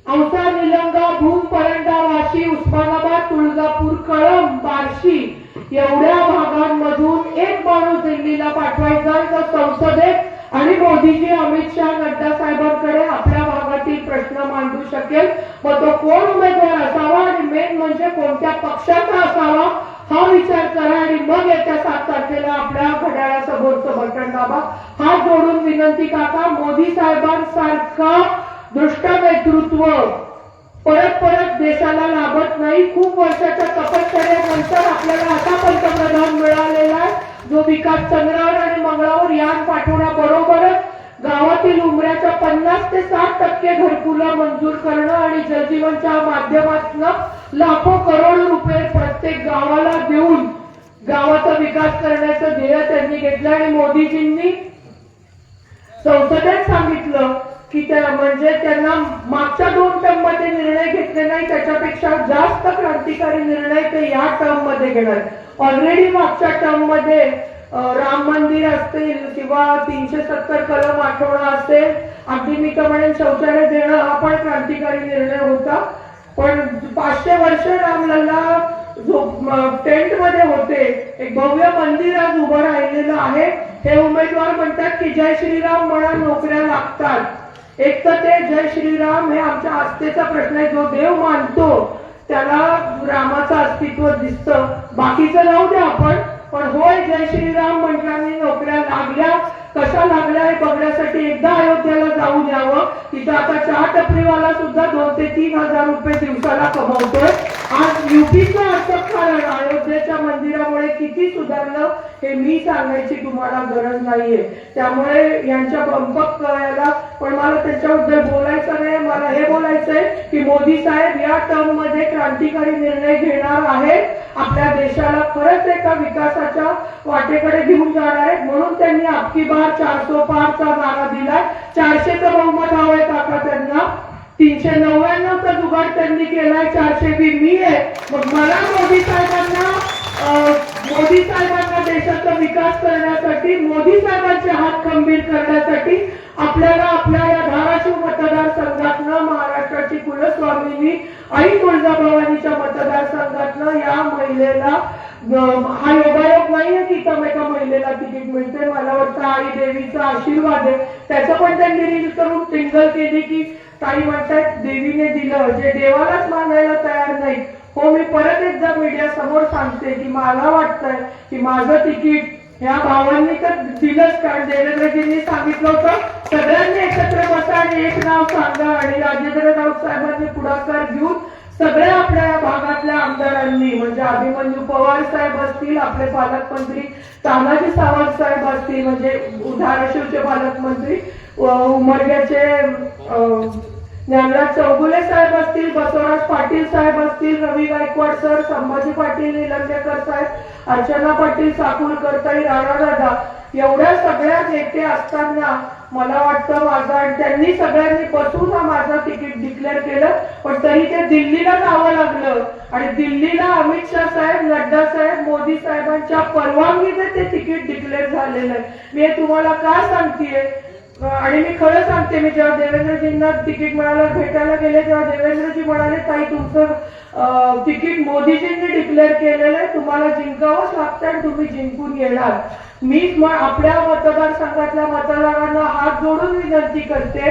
औसा, निलंगा, भूम, परंडा, वाशी, उस्मानाबाद, तुळजापूर, कळंब, बार्शी एवढ्या भागांमधून एक माणूस दिल्लीला पाठवायचा जो संसदेत आणि मोदीजी, अमित शहा, नड्डा साहेबांकडे आपल्या भागातील प्रश्न मांडू शकेल. मग तो कोण उमेदवार असावा आणि मेन म्हणजे कोणत्या पक्षाचा असावा हा विचार करा. आणि मग येत्या 7 तारखेला आपल्या घड्याळासमोरचं बटन दाबा. हात जोडून विनंती, काका, मोदी साहेबांसारखं दृष्ट नेतृत्व परत देशाला लाभत नाही. खूप वर्षाच्या तपश्चर्यानंतर आपल्याला असा पंतप्रधान मिळालेला आहे जो विकास चंद्रावर आणि मंगळावर यान पाठवण्याबरोबरच गावातील उमऱ्याच्या 50 ते 60% घरकुलं मंजूर करणं आणि जलजीवनच्या माध्यमातून लाखो करोड रुपये प्रत्येक गावाला देऊन गावाचा विकास करण्याचं ध्येय त्यांनी घेतलं. आणि मोदीजींनी संसदेत सांगितलं की म्हणजे त्यांना मागच्या 2 टर्म मध्ये निर्णय घेतले नाही, त्याच्यापेक्षा जास्त क्रांतिकारी निर्णय ते या टर्म मध्ये घेणार. ऑलरेडी मागच्या टर्म मध्ये राम मंदिर असतील किंवा 370 कलम आठवणं असेल, अगदी मी तर म्हणेन शौचालय देणं हा पण क्रांतिकारी निर्णय होता. पण 500 वर्ष रामलल्ला जो टेंट मध्ये होते, एक भव्य मंदिर आज उभं राहिलेलं आहे. हे उमेदवार म्हणतात की जय श्रीराम म्हणा, नोकऱ्या लागतात. एक तर ते जय श्रीराम हे आमच्या आस्थेचा प्रश्न आहे. जो देव मानतो त्याला रामाचं अस्तित्व दिसतं, बाकीचं राहू द्या आपण. पण होय, जय श्रीराम म्हटल्याने नोकऱ्या लागल्या. कशा लागल्या हे बघण्यासाठी एकदा अयोध्येला जाऊ द्यावं. तिथं आता चहा टपरीवाला सुद्धा 2 ते 3 हजार रुपये दिवसाला कमवतोय. आज युपीचं अर्थकारण अयोध्येच्या मंदिरामुळे किती सुधारलं हे मी सांगायची तुम्हाला गरज नाहीये. त्यामुळे यांच्या बंपक कळायला, पण मला त्याच्याबद्दल बोलायचं नाही. मला हे बोलायचंय की मोदी साहेब या टर्म मध्ये क्रांतिकारी निर्णय घेणार आहेत. आपल्या देशाला खरंच एका विकासाच्या वाटेकडे घेऊन जाणार आहेत. म्हणून त्यांनी आपकी बार 400 पारचा नारा दिलाय. 400चं बहुमत हवंय काका त्यांना. 399चा जुगाड त्यांनी केलाय. 400 मी आहे. मग मला मोदी साहेबांना देशाचा विकास करण्यासाठी, मोदी संघाचे हात खंबीर करण्यासाठी आपल्याला आपल्या या धाराशिव मतदारसंघातनं, महाराष्ट्राची कुलस्वामिनी आई तुळजाभवानीच्या मतदारसंघातनं या महिलेला हा योगायोग नाहीये की एका महिलेला तिकीट मिळते. मला वाटतं आई देवीचा आशीर्वाद आहे. त्याचं पण त्यांनी रील करून सिंगल केली की काही म्हणतात देवीने दिलं, जे देवालाच मानायला तयार नाही. हो, मी परत एकदा मीडिया समोर सांगते की मला वाटतंय की माझं तिकीट ह्या भावांनी तर दिलंच, कारण देवेंद्रजींनी सांगितलं होतं सगळ्यांनी एकत्र बसा आणि एक नाव सांगा. आणि राजेंद्र राऊत साहेबांनी पुढाकार घेऊन सगळ्या आपल्या या भागातल्या आमदारांनी म्हणजे अभिमन्यू पवार साहेब असतील, आपले पालकमंत्री तानाजी सावंत साहेब असतील, म्हणजे धाराशिवचे पालकमंत्री, उमरग्याचे ज्ञानराज चौगुले साहेब असतील, बसवराज पाटील साहेब असतील, रवी गायकवाड सर, संभाजी पाटील निलंगेकर साहेब, अर्चना पाटील साकुलकर, ताई राणादादा, एवढ्या सगळ्या नेते असताना मला वाटतं माझा आणि त्यांनी सगळ्यांनी बसून माझं तिकीट डिक्लेअर केलं, पण तरी ते दिल्लीला जावं लागलं आणि दिल्लीला अमित शाह साहेब, नड्डा साहेब, मोदी साहेबांच्या परवानगीने ते तिकीट डिक्लेअर झालेलं आहे. मी हे तुम्हाला का सांगतेय आणि मी खरं सांगते, मी जेव्हा देवेंद्रजींना तिकीट मिळालं भेटायला गेले तेव्हा देवेंद्रजी म्हणाले ताई तुमचं तिकीट मोदीजींनी डिक्लेअर केलेलं आहे, तुम्हाला जिंकावंच लागतं आणि तुम्ही जिंकून येणार. मी आपल्या मतदारसंघातल्या मतदारांना हात जोडून विनंती करते,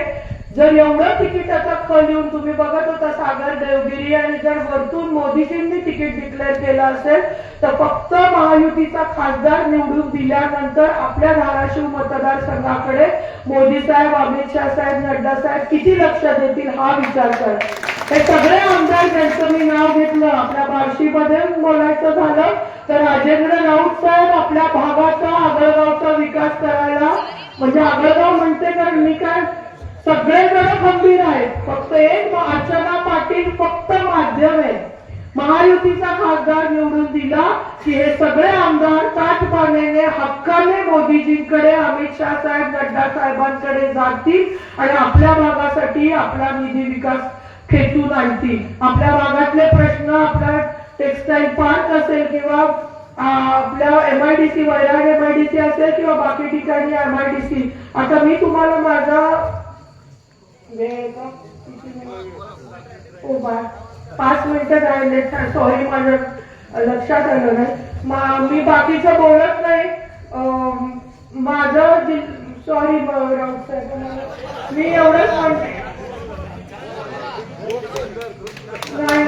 जर एवढं तिकिटाचा खल येऊन तुम्ही बघत होता सागर देवगिरी आणि जर वरतून मोदीजींनी तिकीट डिक्लेअर केलं असेल तर फक्त महायुतीचा खासदार निवडून दिल्यानंतर आपल्या धाराशिव मतदारसंघाकडे मोदी साहेब, अमित शाह साहेब, नड्डा साहेब किती लक्ष देतील हा विचार करा. हे सगळे आमदार ज्यांचं मी नाव घेतलं, आपल्या बार्शीमध्ये बोलायचं झालं तर राजेंद्र राऊत साहेब आपल्या भागाचा आगळगावचा विकास करायला, म्हणजे आगळगाव म्हणते कारण मी काय सगळेजण खंबीर आहेत, फक्त एक अर्चना पाटील फक्त माध्यम आहे. महायुतीचा खासदार निवडून दिला की हे सगळे आमदार ताटपाण्याने हक्काने मोदीजींकडे, अमित शाह साहेब, नड्डा साहेबांकडे जातील आणि आपल्या भागासाठी आपला निधी विकास खेचून आणतील. आपल्या भागातले प्रश्न, आपला टेक्सटाईल पार्क असेल किंवा आपल्या MIDC वैराग MIDC असेल किंवा बाकी ठिकाणी MIDC. आता मी तुम्हाला माझा 5 मिनिटं राहिले, सॉरी माझ्या लक्षात आलं नाही, मी बाकीचं बोलत नाही. माझं सॉरी मी एवढंच म्हणते नाही,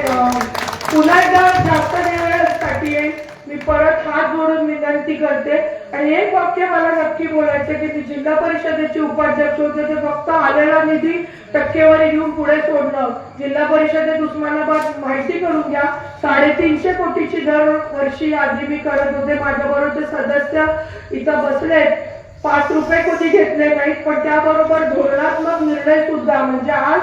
पुन्हा एकदा जास्त वेळासाठी येईल. मी परत हात जोडून विनंती करते आणि एक वाक्य मला नक्की बोलायचं की मी जिल्हा परिषदेचे उपाध्यक्ष होते ते फक्त आलेला निधी टक्केवारी घेऊन पुढे सोडणं. जिल्हा परिषदेत उस्मानाबाद माहिती करून घ्या, 350 कोटीची दरवर्षी आधी मी करत होते. माझ्याबरोबरचे सदस्य इथं बसलेत, 5 रुपये कोणी घेतले नाहीत, पण त्याबरोबर धोरणात्मक निर्णय सुद्धा, म्हणजे आज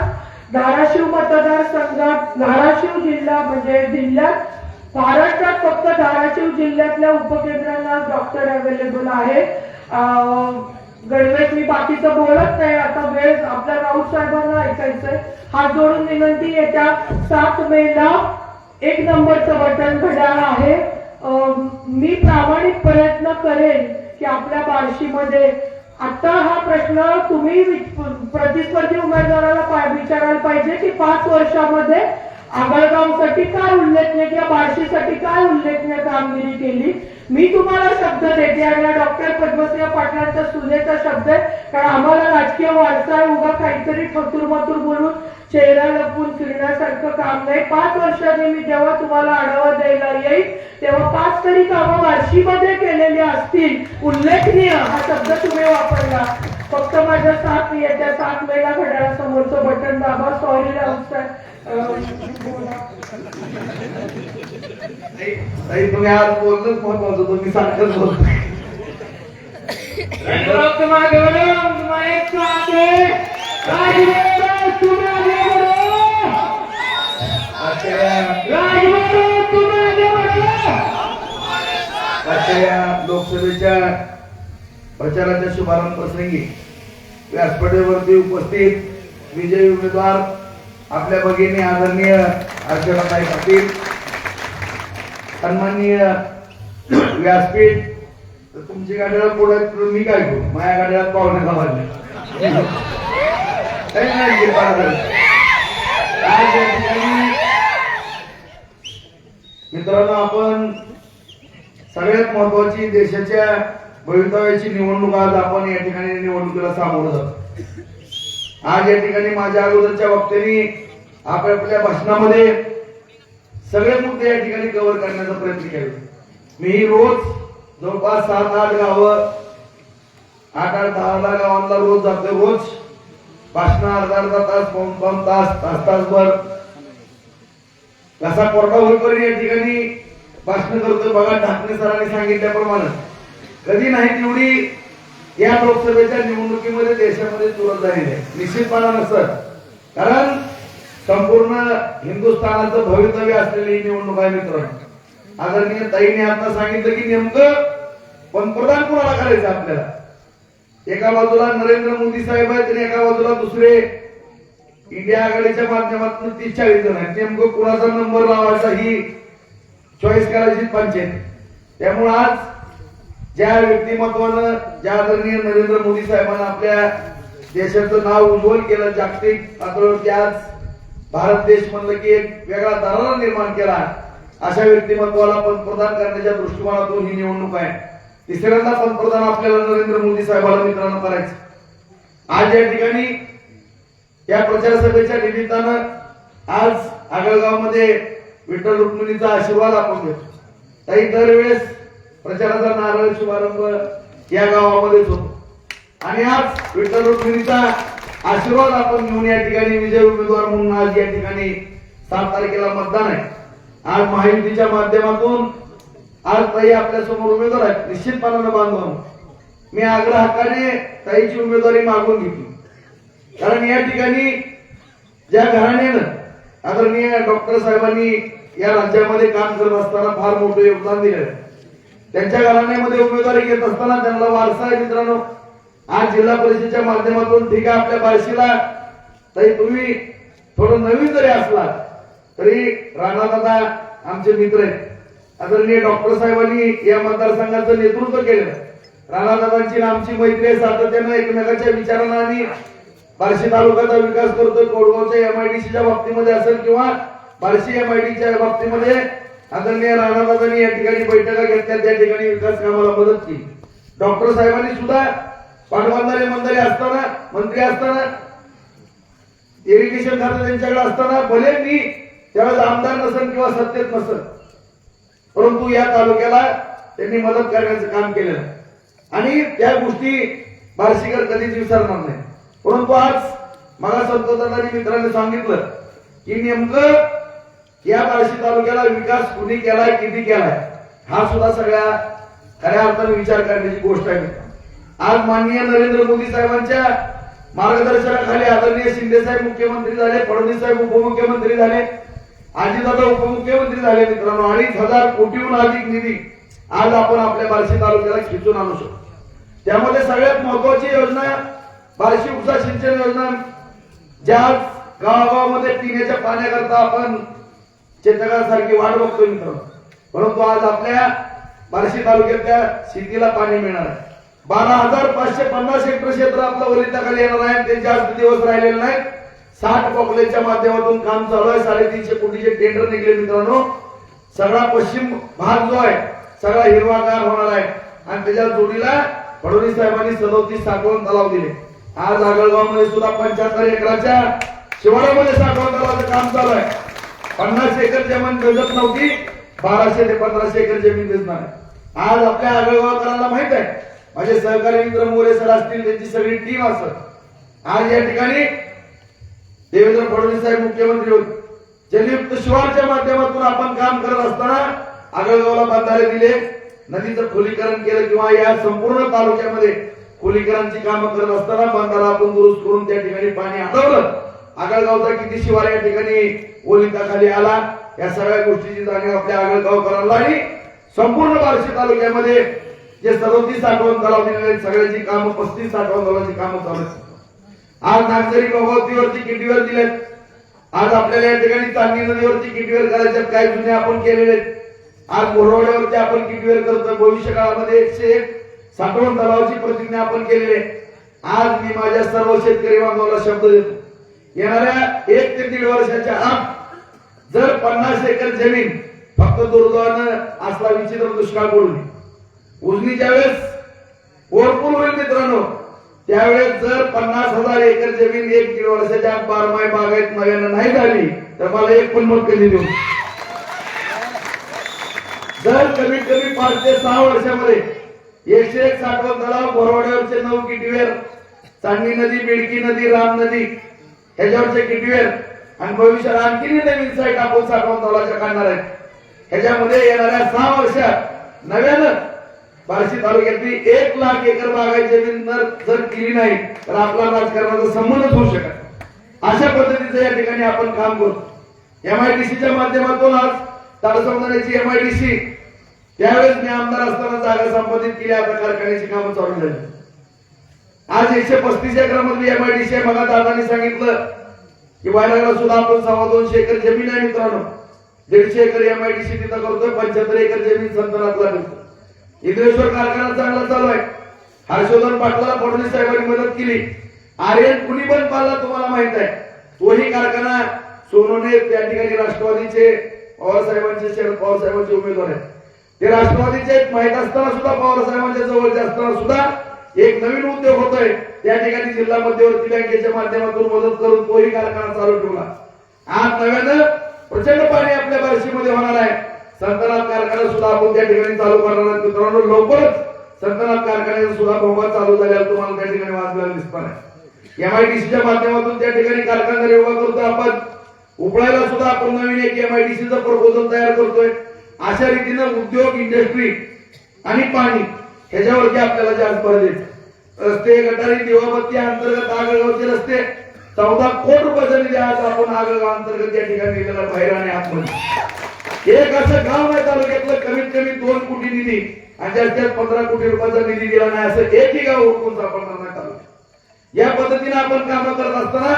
धाराशिव मतदारसंघात, धाराशिव जिल्हा म्हणजे जिल्ह्यात, महाराष्ट्रात फक्त धाराशिव जिल्ह्यातल्या उपकेंद्रांना डॉक्टर अवेलेबल आहे. गणवेश मी बाकीचं बोलत नाही, आता वेळ आपल्या राऊत साहेबांना ऐकायचंय. हात जोडून विनंती, येत्या 7 मेला 1 नंबरचं बटन घड्याळ आहे. मी प्रामाणिक प्रयत्न करेन की आपल्या बार्शीमध्ये आता हा प्रश्न तुम्ही प्रतिस्पर्धी उमेदवाराला विचारायला पाहिजे की 5 वर्षामध्ये आगळगावसाठी काय उल्लेखनीय किंवा बार्शीसाठी काय उल्लेखनीय कामगिरी केली. मी तुम्हाला शब्द देते आणि डॉक्टर पद्मसिंह पाटलांचा सुनेचा शब्द आहे, कारण आम्हाला राजकीय वारसा आहे, उगा काहीतरी ठतूर बोलून चेहरा लपवून फिरण्यासारखं काम नाही. 5 वर्षांनी मी जेव्हा तुम्हाला आढावा द्यायला येईल तेव्हा 5 तरी कामं बार्शीमध्ये केलेली असतील. उल्लेखनीय हा शब्द तुम्ही वापरला. फक्त माझ्या 7 मेला घड्याळासमोरचं बटन दाबा. सॉरी राऊत साहेब. तुम्ही आज बोलणंच महत्वाचं, तुम्ही सारखंच बोलतो. लोकसभेच्या प्रचाराच्या शुभारंभ प्रसंगी व्यासपीठावरती उपस्थित विजयी उमेदवार आपल्या भगिनी आदरणीय अर्चनाताई पाटील, सन्माननीय व्यासपीठ. तर तुमची गाडीला पुढे मी काय करू, माझ्या गाडीला पाहुणे वाजले. मित्रांनो, आपण सगळ्यात महत्वाची देशाच्या भवितव्याची निवडणूक आज आपण या ठिकाणी निवडणुकीला सामोरं जातो. आज या ठिकाणी माझ्या अगोदरच्या वक्त्यांनी आपल्या भाषणामध्ये सगळे मुद्दे या ठिकाणी कव्हर करण्याचा प्रयत्न केला. मी रोज जवळपास 7-8 गावं, 8-10 गावांना रोज जातो. रोज भाषण अर्धा तास, पाऊण तास, तासभर कसा कोरडा होईपर्यंत या ठिकाणी भाषण करतोय बघा. ठाकरे सरांनी सांगितल्याप्रमाणे कधी नाही तेवढी या लोकसभेच्या निवडणुकीमध्ये देशामध्ये चुरस झालेली आहे निश्चितपणानं सर. कारण संपूर्ण हिंदुस्थानाचं भवितव्य असलेली ही निवडणूक आहे मित्रांनो. आदरणीय ताईने आता सांगितलं की नेमकं पंतप्रधान कोणाला करायचं आपल्याला. एका बाजूला नरेंद्र मोदी साहेब आहेत आणि एका बाजूला दुसरे इंडिया आघाडीच्या माध्यमातून 30-40 जण आहेत. नेमकं कुणाचा नंबर लावायचा ही चॉईस करायची पंचायत. त्यामुळे आज ज्या व्यक्तिमत्वानं ज्या आदरणीय नरेंद्र मोदी साहेबांना आपल्या देशाचं नाव उज्ज्वल केलं जागतिक पातळीवरती, आज भारत देश म्हणलं की एक वेगळा दरारा निर्माण केला, अशा व्यक्तिमत्वाला पंतप्रधान करण्याच्या दृष्टिकोनातून ही निवडणूक आहे. तिसऱ्यांदा पंतप्रधान आपल्याला नरेंद्र मोदी साहेबांना मित्रांनो करायचं. आज या ठिकाणी या प्रचार सभेच्या निमित्तानं आज आगळगावमध्ये विठ्ठल रुक्मिणीचा आशीर्वाद आपण घेतो. ताई दरवेळेस प्रचाराचा नारळ शुभारंभ या गावामध्येच होतो आणि आज विठ्ठल रुक्मिणीचा आशीर्वाद आपण घेऊन या ठिकाणी विजय उमेदवार म्हणून आज या ठिकाणी 7 तारखेला मतदान आहे. आज महायुतीच्या माध्यमातून आज ताई आपल्या समोर उमेदवार आहेत. निश्चितपणानं बांधव मी आग्रहाने ताईची उमेदवारी मागून घेतली. कारण या ठिकाणी ज्या घराण्यानं आदरणीय डॉक्टर साहेबांनी या राज्यामध्ये काम करत असताना फार मोठं योगदान दिलं, त्यांच्या घराण्यामध्ये उमेदवारी घेत असताना त्यांना वारसा आहे मित्रांनो. आज जिल्हा परिषदेच्या माध्यमातून ठीक आहे आपल्या बार्शीला ताई तुम्ही थोडं नवीन जरी असला तरी राणादादा आमचे मित्र आहेत. आदरणीय डॉक्टर साहेबांनी या मतदारसंघाचं नेतृत्व केलं. राणादादांची आमची मैत्री आहे, सातत्यानं एकमेकाच्या विचारांना आणि बार्शी तालुक्याचा विकास करतोय. कोडगावच्या MIDCच्या बाबतीमध्ये असेल किंवा बार्शी MIDCच्या बाबतीमध्ये आदरणीय राणादादांनी या ठिकाणी बैठका घेतल्या, त्या ठिकाणी विकास कामाला मदत केली. डॉक्टर साहेबांनी सुद्धा पाटबंधारे मंत्री असताना इरिगेशन खातं त्यांच्याकडे असताना भले मी त्यावेळेस आमदार नसेल किंवा सत्तेत नसेल, परंतु या तालुक्याला त्यांनी मदत करण्याचं काम केलं आणि त्या गोष्टी बार्शीकर कधीच विसरणार नाही. परंतु आज मला संतोषदादांनी मित्रांनी सांगितलं की नेमकं या बार्शी तालुक्याला विकास कुणी केलाय, किती केलाय, हा सुद्धा सगळ्या खऱ्या अर्थाने विचार करण्याची गोष्ट आहे. आज माननीय नरेंद्र मोदी साहेबांच्या मार्गदर्शनाखाली आदरणीय शिंदे साहेब मुख्यमंत्री झाले, फडणवीस साहेब उपमुख्यमंत्री झाले, अजितदादा उपमुख्यमंत्री झाले मित्रांनो. 2,500 कोटीहून अधिक निधी आज आपण आपल्या बार्शी तालुक्याला खिचून आणू शकतो. त्यामध्ये सगळ्यात महत्वाची योजना बार्शी उपसा सिंचन योजना, ज्या गावागावामध्ये पिण्याच्या पाण्याकरता आपण चेतकासारखी वाट बघतोय मित्रांनो, परंतु आज आपल्या बार्शी तालुक्यातल्या शेतीला पाणी मिळणार आहे. 12,550 हेक्टर क्षेत्र आपलं वलिताखाली येणार आहे. ते जास्त दिवस राहिलेले नाहीत. 60 पॉकलेटच्या माध्यमातून काम चालू आहे. 350 कोटीचे टेंडर निघले मित्रांनो. सगळा पश्चिम भाग जो आहे सगळा हिरवागार होणार आहे आणि त्याच्या जोडीला फडणवीस साहेबांनी 37 साठवण तलाव दिले. आज आगळगावमध्ये सुद्धा 75 एकराच्या शिवारामध्ये साठवण तलावाचं काम चालू आहे. 50 एकर जमीन गजत नव्हती, 1200 ते 1500 एकर जमीन गजणार आहे. आज आपल्या आगळगावकरांना माहित आहे, माझे सहकारी मित्र मोरे सर असतील, त्यांची सगळी टीम असेल, आज या ठिकाणी देवेंद्र फडणवीस साहेब मुख्यमंत्री होते. जलयुक्त शिवारच्या माध्यमातून आपण काम करत असताना आगळगावला बंधारे दिले, नदीचं खोलीकरण केलं किंवा या संपूर्ण तालुक्यामध्ये खोलीकरणची कामं करत असताना बंधारा आपण दुरुस्त करून त्या ठिकाणी पाणी अडवलं. आगळगावचा किती शिवार या ठिकाणी ओलिताखाली आला, या सगळ्या गोष्टीची जाणीव आपल्या आगळगावकरांना आणि संपूर्ण बार्शी तालुक्यामध्ये जे 37 साठवण तलाव दिलेले सगळ्याची कामं 35 साठवण तलावाची कामं चालू आहेत. आज नागझरी भगवतीवरती किटीवर दिलेत. आज आपल्याला या ठिकाणी चांदणी नदीवरती किटीवर करायच्यात, काही जुने आपण केलेले आहेत. आज मोरवाड्यावरती आपण किटीवर करतो. भविष्य काळामध्ये 101 साठवण तलावाची प्रतिज्ञा आपण केलेली आहे. आज मी माझ्या सर्व शेतकरी बांधवाला शब्द देतो, येणाऱ्या 1 ते 1.5 वर्षाच्या आत जर 50 एकर जमीन फक्त दुर्दैवानं असला विचित्र दुष्काळ पडून उजनीच्या वेळेस ओरपूर होईल मित्रांनो, त्यावेळेस जर 50,000 एकर जमीन 1-1.5 वर्षाच्या आत बारमाही बागायत नव्यानं नाही झाली तर मला एक पण मत कधी देऊ. जर कमीत कमी 5 ते 6 वर्षामध्ये 101 साठवण तलाव, बोरवाड्यावरचे 9 किटीवेर, चांदणी नदी, बिडकी नदी, राम नदी ह्याच्यावरचे किटीवेर आणि भविष्यात आणखी नवीन साईट आपण साठवण तलावाच्या काढणार आहेत. ह्याच्यामध्ये येणाऱ्या 6 वर्षात नव्यानं बार्शी तालुक्यातली 1 लाख एकर बागायती जमीन जर केली नाही तर आपला राजकारणाचा संबंधच होऊ शकत. अशा पद्धतीचं या ठिकाणी आपण काम करतो. MIDCच्या माध्यमातून आज ताडसंबंधाची MIDC त्यावेळेस मी आमदार असताना जागा संपादित केली. आता कारखान्याची कामं चालू झाली. आज 135 एकरामधली MIDC आहे. मला दादांनी सांगितलं की वायराला सुद्धा आपण 2.25 एकर जमीन आहे मित्रांनो. 150 एकर MIDC तिथं करतोय. 75 एकर जमीन संतनातला करतो. इंद्रेश्वर कारखाना चांगला चालू आहे. हर्षवर्धन पाटलाला फडणवीस साहेबांनी मदत केली. आर्यन कुणी पण पाळला तुम्हाला माहित आहे. तोही कारखाना सोनवणे त्या ठिकाणी राष्ट्रवादीचे पवार साहेबांचे शरद पवार साहेबांचे उमेदवार आहेत. ते राष्ट्रवादीचे माहित असताना सुद्धा पवार साहेबांच्या जवळचे असताना सुद्धा एक नवीन उद्योग होतोय. त्या ठिकाणी जिल्हा मध्यवर्ती बँकेच्या माध्यमातून मदत करून तोही कारखाना चालू ठेवला. आज नव्यानं प्रचंड पाणी आपल्या बार्शीमध्ये होणार आहे. संतनाथ कारखाना सुद्धा आपण त्या ठिकाणी चालू करणार आहोत. मित्रांनो लवकरच संतनाथ कारखान्याचा सुद्धा भोंगा चालू झाल्यावर तुम्हाला त्या ठिकाणी वाचलेला दिसणार आहे. MIDCच्या माध्यमातून त्या ठिकाणी कारखाना उभा करतोय आपण. उपळायला सुद्धा आपण नवीन एक MIDCचं प्रपोजल तयार करतोय. अशा रीतीनं उद्योग, इंडस्ट्री आणि पाणी ह्याच्यावरती आपल्याला जास्त भर द्यायचं. रस्ते, गटारी, दिवाबत्ती अंतर्गत आगळगावचे रस्ते 14 कोटी रुपयाचा निधी आज आपण आगळगाव अंतर्गत या ठिकाणी दिलेला बाहेर आणि आतमध्ये. एक असं गाव नाही तालुक्यातलं कमीत कमी 2 कोटी निधी आणि जास्तीत 15 कोटी रुपयाचा निधी दिला नाही असं एकही गाव हुडकून सापडणार नाही तालुक्यात. या पद्धतीने आपण काम करत असताना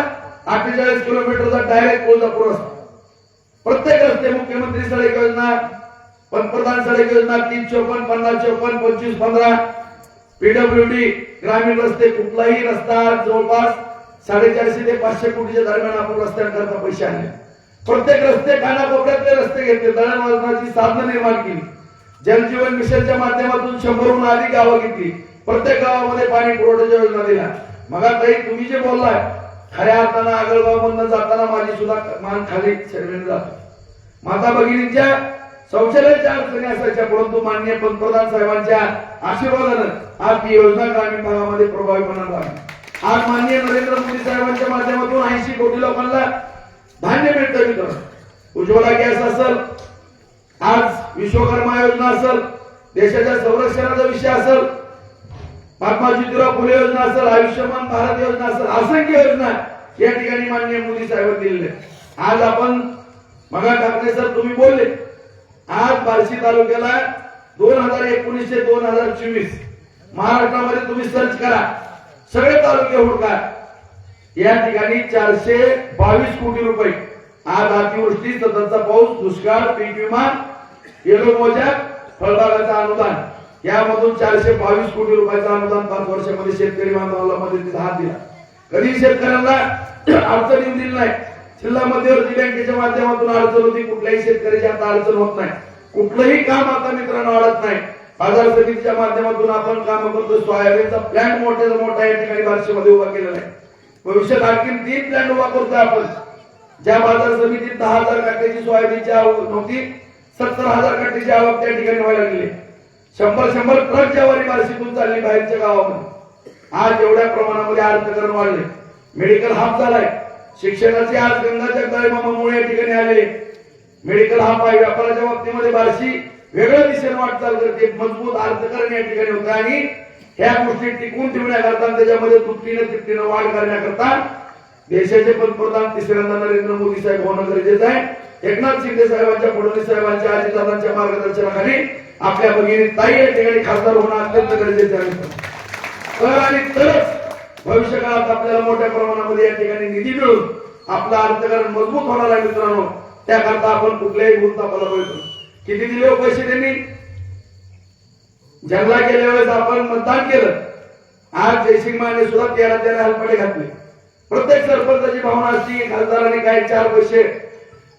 48 किलोमीटरचा डायरेक्ट कोल्हापूर असतो. प्रत्येक रस्ते मुख्यमंत्री सडक योजना, पंतप्रधान सडक योजना 354, 5054, 2515, PWD ग्रामीण रस्ते, कुठलाही रस्ता जवळपास 450 ते 500 कोटीच्या दरम्यान आपण रस्त्यांकरता पैसे आणले. प्रत्येक रस्ते कानाकोपऱ्यातले रस्ते घेतले. दळणवळणाची साधनं निर्माण केली. जलजीवन मिशनच्या माध्यमातून 100हून अधिक गावं घेतली. प्रत्येक गावामध्ये पाणी पुरवठ्याच्या योजना दिल्या. मग ताई तुम्ही जे बोललाय खऱ्या अर्थानं आगळगाव मधनं जाताना माझी सुद्धा मान खाली शर्मेने जातो. माता भगिनींच्या शौचालयाच्या अडचणी असायच्या परंतु माननीय पंतप्रधान साहेबांच्या आशीर्वादानं आज ही योजना ग्रामीण भागामध्ये प्रभावीपणे लागली. आज माननीय नरेंद्र मोदी साहेबांच्या माध्यमातून 80 कोटी लोकांना धान्य मिळतं मित्रांनो. उज्ज्वला गॅस असेल, आज विश्वकर्मा योजना असेल, देशाच्या संरक्षणाचा विषय असेल, महात्मा ज्योतिराव फुले योजना असेल, आयुष्यमान भारत योजना असेल, असंख्य योजना या ठिकाणी माननीय मोदी साहेब दिलेले. आज आपण मगा ठाकरे सर तुम्ही बोलले आज बार्शी तालुक्याला 2019 ते 2024 महाराष्ट्रामध्ये तुम्ही सर्च करा सगळे तालुके हुडका या ठिकाणी 422 कोटी रुपये आज अतिवृष्टी, सततचा पाऊस, दुष्काळ, पीक विमा, येलो मोजा, फळबागाचं अनुदान यामधून 422 कोटी रुपयाचं अनुदान 5 वर्षामध्ये शेतकरी बांधवाला मदतीचा हात दिला. कधी शेतकऱ्यांना अडचण येऊन दिली नाही. जिल्हा मध्यवर्ती बँकेच्या माध्यमातून अडचण होती, कुठल्याही शेतकऱ्याची आता अडचण होत नाही. कुठलंही काम आता मित्रांनो अडत नाही. बाजार समितीच्या माध्यमातून आपण काम करतो. सोयाबीनचा प्लॅन्ट मोठा या ठिकाणी बार्शीमध्ये उभा केलेला आहे. भविष्यात आणखी 3 प्लॅन्ट उभा करतोय आपण. ज्या बाजार समितीत 10,000 कट्ट्याची सोयाबीनची आवक नव्हती 70,000 कट्ट्याची आवक त्या ठिकाणी व्हायला लागली. 100 ट्रक ज्वारी बार्शीतून चालली बाहेरच्या गावामध्ये. आज एवढ्या प्रमाणामध्ये अर्थकारण वाढले. मेडिकल हब झालाय. शिक्षणाची आज गंगा जगदाळे मामामुळे या ठिकाणी आले. मेडिकल हब आहे. व्यापाराच्या बाबतीमध्ये बार्शी वेगळ्या दिशेने वाटचाल करते. मजबूत अर्थकारण या ठिकाणी होतं आणि ह्या गोष्टी टिकून ठेवण्याकरता त्याच्यामध्ये तुटतीनं वाढ करण्याकरता देशाचे पंतप्रधान तिसऱ्यांदा नरेंद्र मोदी साहेब होणं गरजेचं आहे. एकनाथ शिंदे साहेबांच्या, फडणवीस साहेबांच्या, अजितदादांच्या मार्गदर्शनाखाली आपल्या भगिनी ताई या ठिकाणी खासदार होणं अत्यंत गरजेचं आहे. तर आणि तरच भविष्य काळात आपल्याला मोठ्या प्रमाणामध्ये या ठिकाणी निधी मिळून आपलं अर्थकारण मजबूत होणार आहे मित्रांनो. त्याकरता आपण कुठल्याही भूलथापाला बळतो. किती दिले पैसे त्यांनी जंगला गेल्या वेळेस आपण मतदान केलं. आज जयसिंग माने सुद्धा 13 हलपडे घातले. प्रत्येक सरपंचाची भावना असती खासदारांनी काही 4 पैसे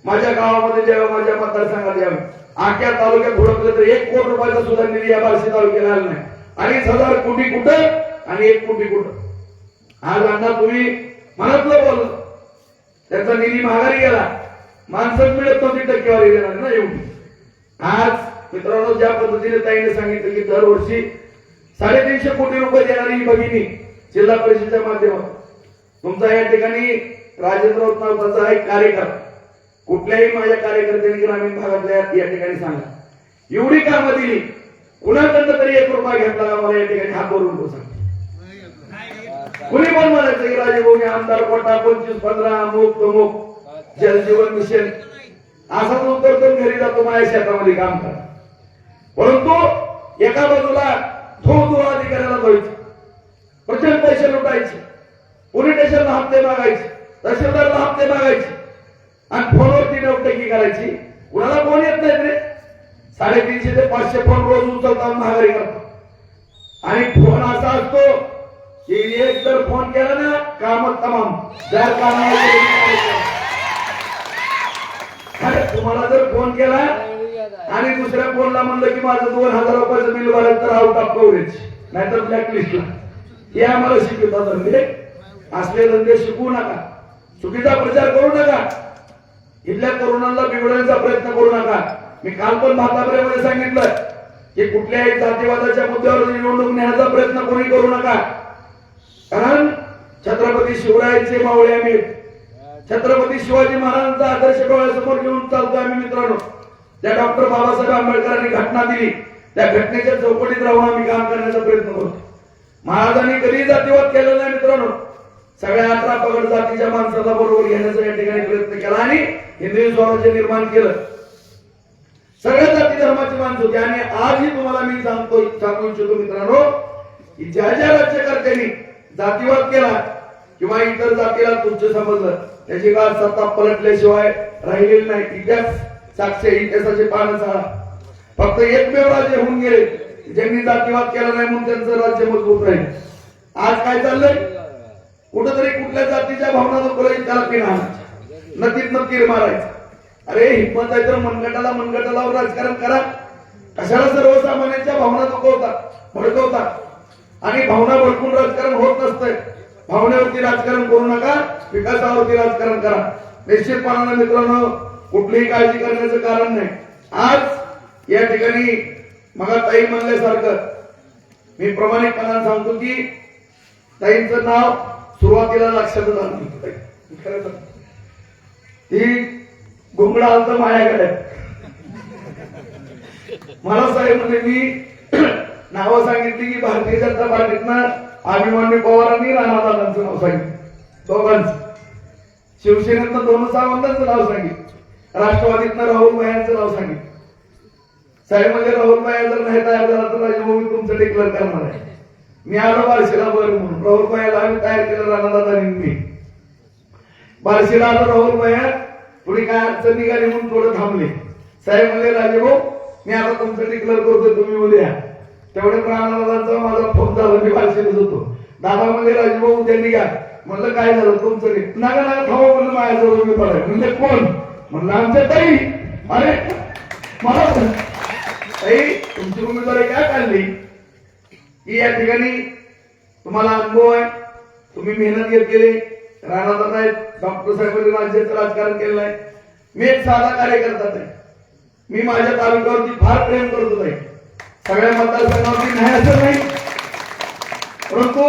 माझ्या गावामध्ये द्यावे, माझ्या मतदारसंघात द्यावे. आख्या तालुक्यात हुडकलं तर 1 कोटी रुपयाचा सुद्धा निधी या बार्शी तालुक्याला आला नाही. 2,500 कोटी कुठं आणि 1 कोटी कुठं. आज अण्णा तुम्ही मनातलं बोल त्याचा निधी माघारी गेला. माणसंच मिळत नव्हती, टक्केवारी देणार ना एवढी. आज मित्रांनो ज्या पद्धतीने ताईने सांगितलं की दरवर्षी 350 कोटी रुपये देणारी ही भगिनी जिल्हा परिषदेच्या माध्यमातून तुमचा या ठिकाणी राजेंद्र राऊत नावाचा एक कार्यकर्ता, कुठल्याही माझ्या कार्यकर्त्यांनी ग्रामीण भागातल्या या ठिकाणी सांगा, एवढी कामं दिली, कुणाकडनं तरी 1 रुपया घेतला मला या ठिकाणी हात वरून बसा. कुणी पण म्हणायचं की राजेभाऊने आमदार कोटा 25-15 अमुक तमुक जलजीवन मिशन असाच उत्तर तो घरी जातो माझ्या शेतामध्ये काम करा. परंतु एका बाजूला धो अधिकाऱ्याला जायचं, प्रचंड पैसे लुटायचे, पोलीस स्टेशनला हप्ते मागायचे, तहसीलदारला हप्ते मागायचे आणि फोनवरती नोटंकी करायची. कुणाला फोन येत नाही रे, 350 ते 500 फोन रोज उचलतात महागारी करतात. आणि फोन असा असतो की एक जर फोन केला ना काम तमाम. जर तुम्हाला जर फोन केला आणि दुसऱ्या फोनला म्हणलं की माझं 2000 रुपयाचं बिल भरायचं तर आउट ऑफ कव्हरेज, नाहीतर ब्लॅकलिस्टला. हे आम्हाला शिकवतात. म्हणजे असले धंदे शिकवू नका, चुकीचा प्रचार करू नका, इथल्या तरुणांना बिघडवण्याचा प्रयत्न करू नका. मी काल पण भातापर्यामध्ये सांगितलं की कुठल्याही जातीवादाच्या मुद्द्यावर निवडणूक नेण्याचा प्रयत्न कोणी करू नका. कारण छत्रपती शिवरायांचे मावळे आम्ही, छत्रपती शिवाजी महाराजांचा आदर्श डोळ्यासमोर घेऊन चालतो आम्ही मित्रांनो. त्या डॉक्टर बाबासाहेब आंबेडकरांनी घटना दिली, त्या घटनेच्या चौकटीत राहून आम्ही काम करण्याचा प्रयत्न करतो. महाराजांनी कधीही जातीवाद केला नाही मित्रांनो. सगळ्या 18 पगड जातीच्या माणसाला बरोबर घेण्याचा या ठिकाणी प्रयत्न केला आणि हिंदवी स्वराज्य निर्माण केलं. सगळ्या जाती धर्माची माणसं होती. आणि आजही तुम्हाला मी सांगू इच्छितो मित्रांनो की ज्या ज्या राज्यकर्त्यांनी जातीवाद केला किंवा इतर जातीला तुच्छ समजलं त्याची काळ सत्ता पलटल्याशिवाय राहिलेली नाही. इतिहास साक्ष, इतिहासाचे पानं चाळा. फक्त एकमेव राजे होऊन गेले ज्यांनी जातीवाद केला नाही म्हणून त्यांचं राज्य मजबूत राहील. आज काय चाललंय, कुठंतरी कुठल्या जातीच्या भावना दुखवल्या त्याला पिन आणायचं, नदीत तीर मारायचं. अरे हिंमत आहे तर मनगटाला मनगटालावर राजकारण करा. कशाला सर्वसामान्यांच्या भावना भडकवतात आणि भावना भडकून राजकारण होत नसतंय. भावनेवरती राजकारण करू नका, विकासावरती राजकारण करा. निश्चितपणाने मित्रांनो कुठलीही काळजी करण्याचं कारण नाही. आज या ठिकाणी मग ताई म्हणल्यासारखं मी प्रामाणिकपणाने सांगतो की ताईंचं नाव सुरुवातीला लक्षात आलं खरं ती घुंगडा आलतं माझ्याकडे. मला साहेब म्हणजे मी नावं सांगितली की भारतीय जनता पार्टीतनं अभिमन्यू पवारांनी राणादादांचं नाव सांगितलं, दोघांचं. शिवसेनेतनं 2 सावंतांचं नाव सांगितलं, राष्ट्रवादीतनं राहुल भायांचं नाव सांगितलं. साहेब म्हणजे राहुल भाया जर नाही तयार झाला तर राजभाऊ मी तुमचं डिक्लेअर करणार आहे. मी आलो बार्शीला बरं म्हणून. राहुल भायाला आम्ही तयार केलं राणादादांनी. मी बार्शीला आलो, राहुल भाया थोडी काय अडचण निघाली म्हणून थोडं थांबले. साहेब म्हणले राजेभाऊ मी आता तुमचं डिक्लेअर करतोय, तुम्ही उद्या. तेवढे राणादादांचा माझा फोन झाला, मी बार्शीलाच होतो. दादा म्हणले राजेभाऊ उद्या निघा. म्हणलं काय झालं तुमचं नागा नागा थांबा म्हणलं माझ्याजवळ मी पडाय. म्हणजे कोण म्हणलं आमच्या ताई. अरे मला ताई तुमची उमेदवारी काय काढली की या ठिकाणी तुम्हाला अनुभव आहे, तुम्ही मेहनत घेत गेले. राणादादा आहेत, डॉक्टर साहेबांनी राज्याचं राजकारण केलं आहे. मी एक साधा कार्यकर्ता आहे. मी माझ्या तालुक्यावरती फार प्रेम करतो आहे. सगळ्या मतदारसंघावरती नाही असं नाही, परंतु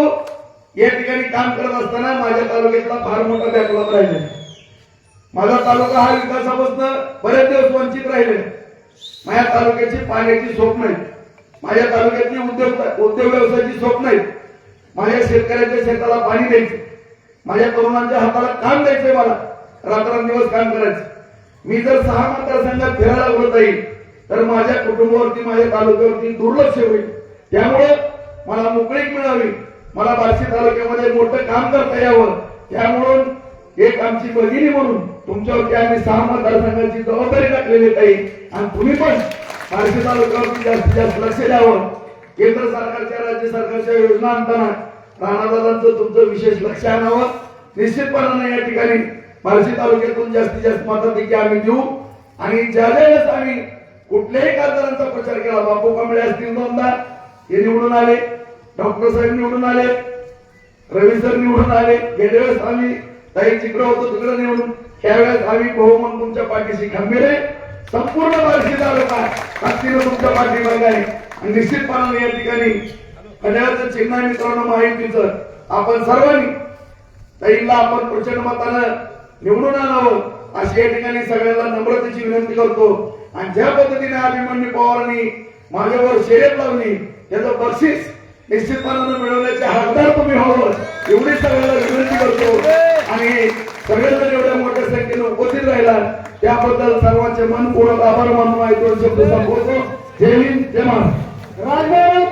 या ठिकाणी काम करत असताना माझ्या तालुक्यातला फार मोठा बॅकलॉग राहिलेला. माझा तालुका हा विकासापासून बरेच दिवस वंचित राहिले. माझ्या तालुक्याची पाण्याची स्वप्न आहेत, माझ्या तालुक्यातली उद्योग व्यवसायाची स्वप्न आहेत. माझ्या शेतकऱ्यांच्या शेताला पाणी द्यायचं, माझ्या तरुणांच्या हाताला काम द्यायचंय, मला रात्रंदिवस काम करायचं. मी जर 6 मतदारसंघात फिरायला बोलत येईल तर माझ्या कुटुंबावरती माझ्या तालुक्यावरती दुर्लक्ष होईल. त्यामुळे मला मोकळीक मिळावी, मला बार्शी तालुक्यामध्ये मोठं काम करता यावं. त्यामुळं एक आमची भगिनी म्हणून तुमच्यावरती आम्ही 6 मतदारसंघाची जबाबदारी टाकलेली आहे. आणि तुम्ही पण बार्शी तालुक्यावरती जास्तीत जास्त लक्ष द्यावं. केंद्र सरकारच्या राज्य सरकारच्या योजना आणताना राणादादांचं तुमचं विशेष लक्ष आणावं. निश्चितपणाने या ठिकाणी बार्शी तालुक्यातून जास्तीत जास्त मताधिक्य आम्ही देऊ. आणि ज्या वेळेस आम्ही कुठल्याही खासदारांचा प्रचार केला, बापू कांबळे असतील 2दा हे निवडून आले, डॉक्टर साहेब निवडून आले, रवी सर निवडून आले. गेल्या वेळेस आम्ही ताई जिकडं होतो तिकडं निवडून, त्यावेळेस आम्ही बहुमत तुमच्या पाठीशी खंबीर आहे. संपूर्ण बार्शी तालुका ताकदीनं तुमच्या पाठीमागे आहे. आणि निश्चितपणाने या ठिकाणी घड्याळाचं चिन्ह मित्रांनो माहितीचं आपण सर्वांनी ताईंना आपण प्रचंड मतानं निवडून आणावं अशी या ठिकाणी सगळ्यांना नम्रतेची विनंती करतो. आणि ज्या पद्धतीने अभिमन्यू पवारांनी माझ्यावर शर्यत लावली त्याचं बक्षीस निश्चितपणानं मिळवण्याचे हकदार तुम्ही व्हावं एवढी सगळ्यांना विनंती करतो. आणि सगळ्यांना एवढ्या मोठ्या संख्येने उपस्थित राहिला त्याबद्दल सर्वांचे मनपूर्वक आभार मानून आहे दोन शब्द संबोधतो. जय हिंद जय महाराष्ट्र. राजभाऊ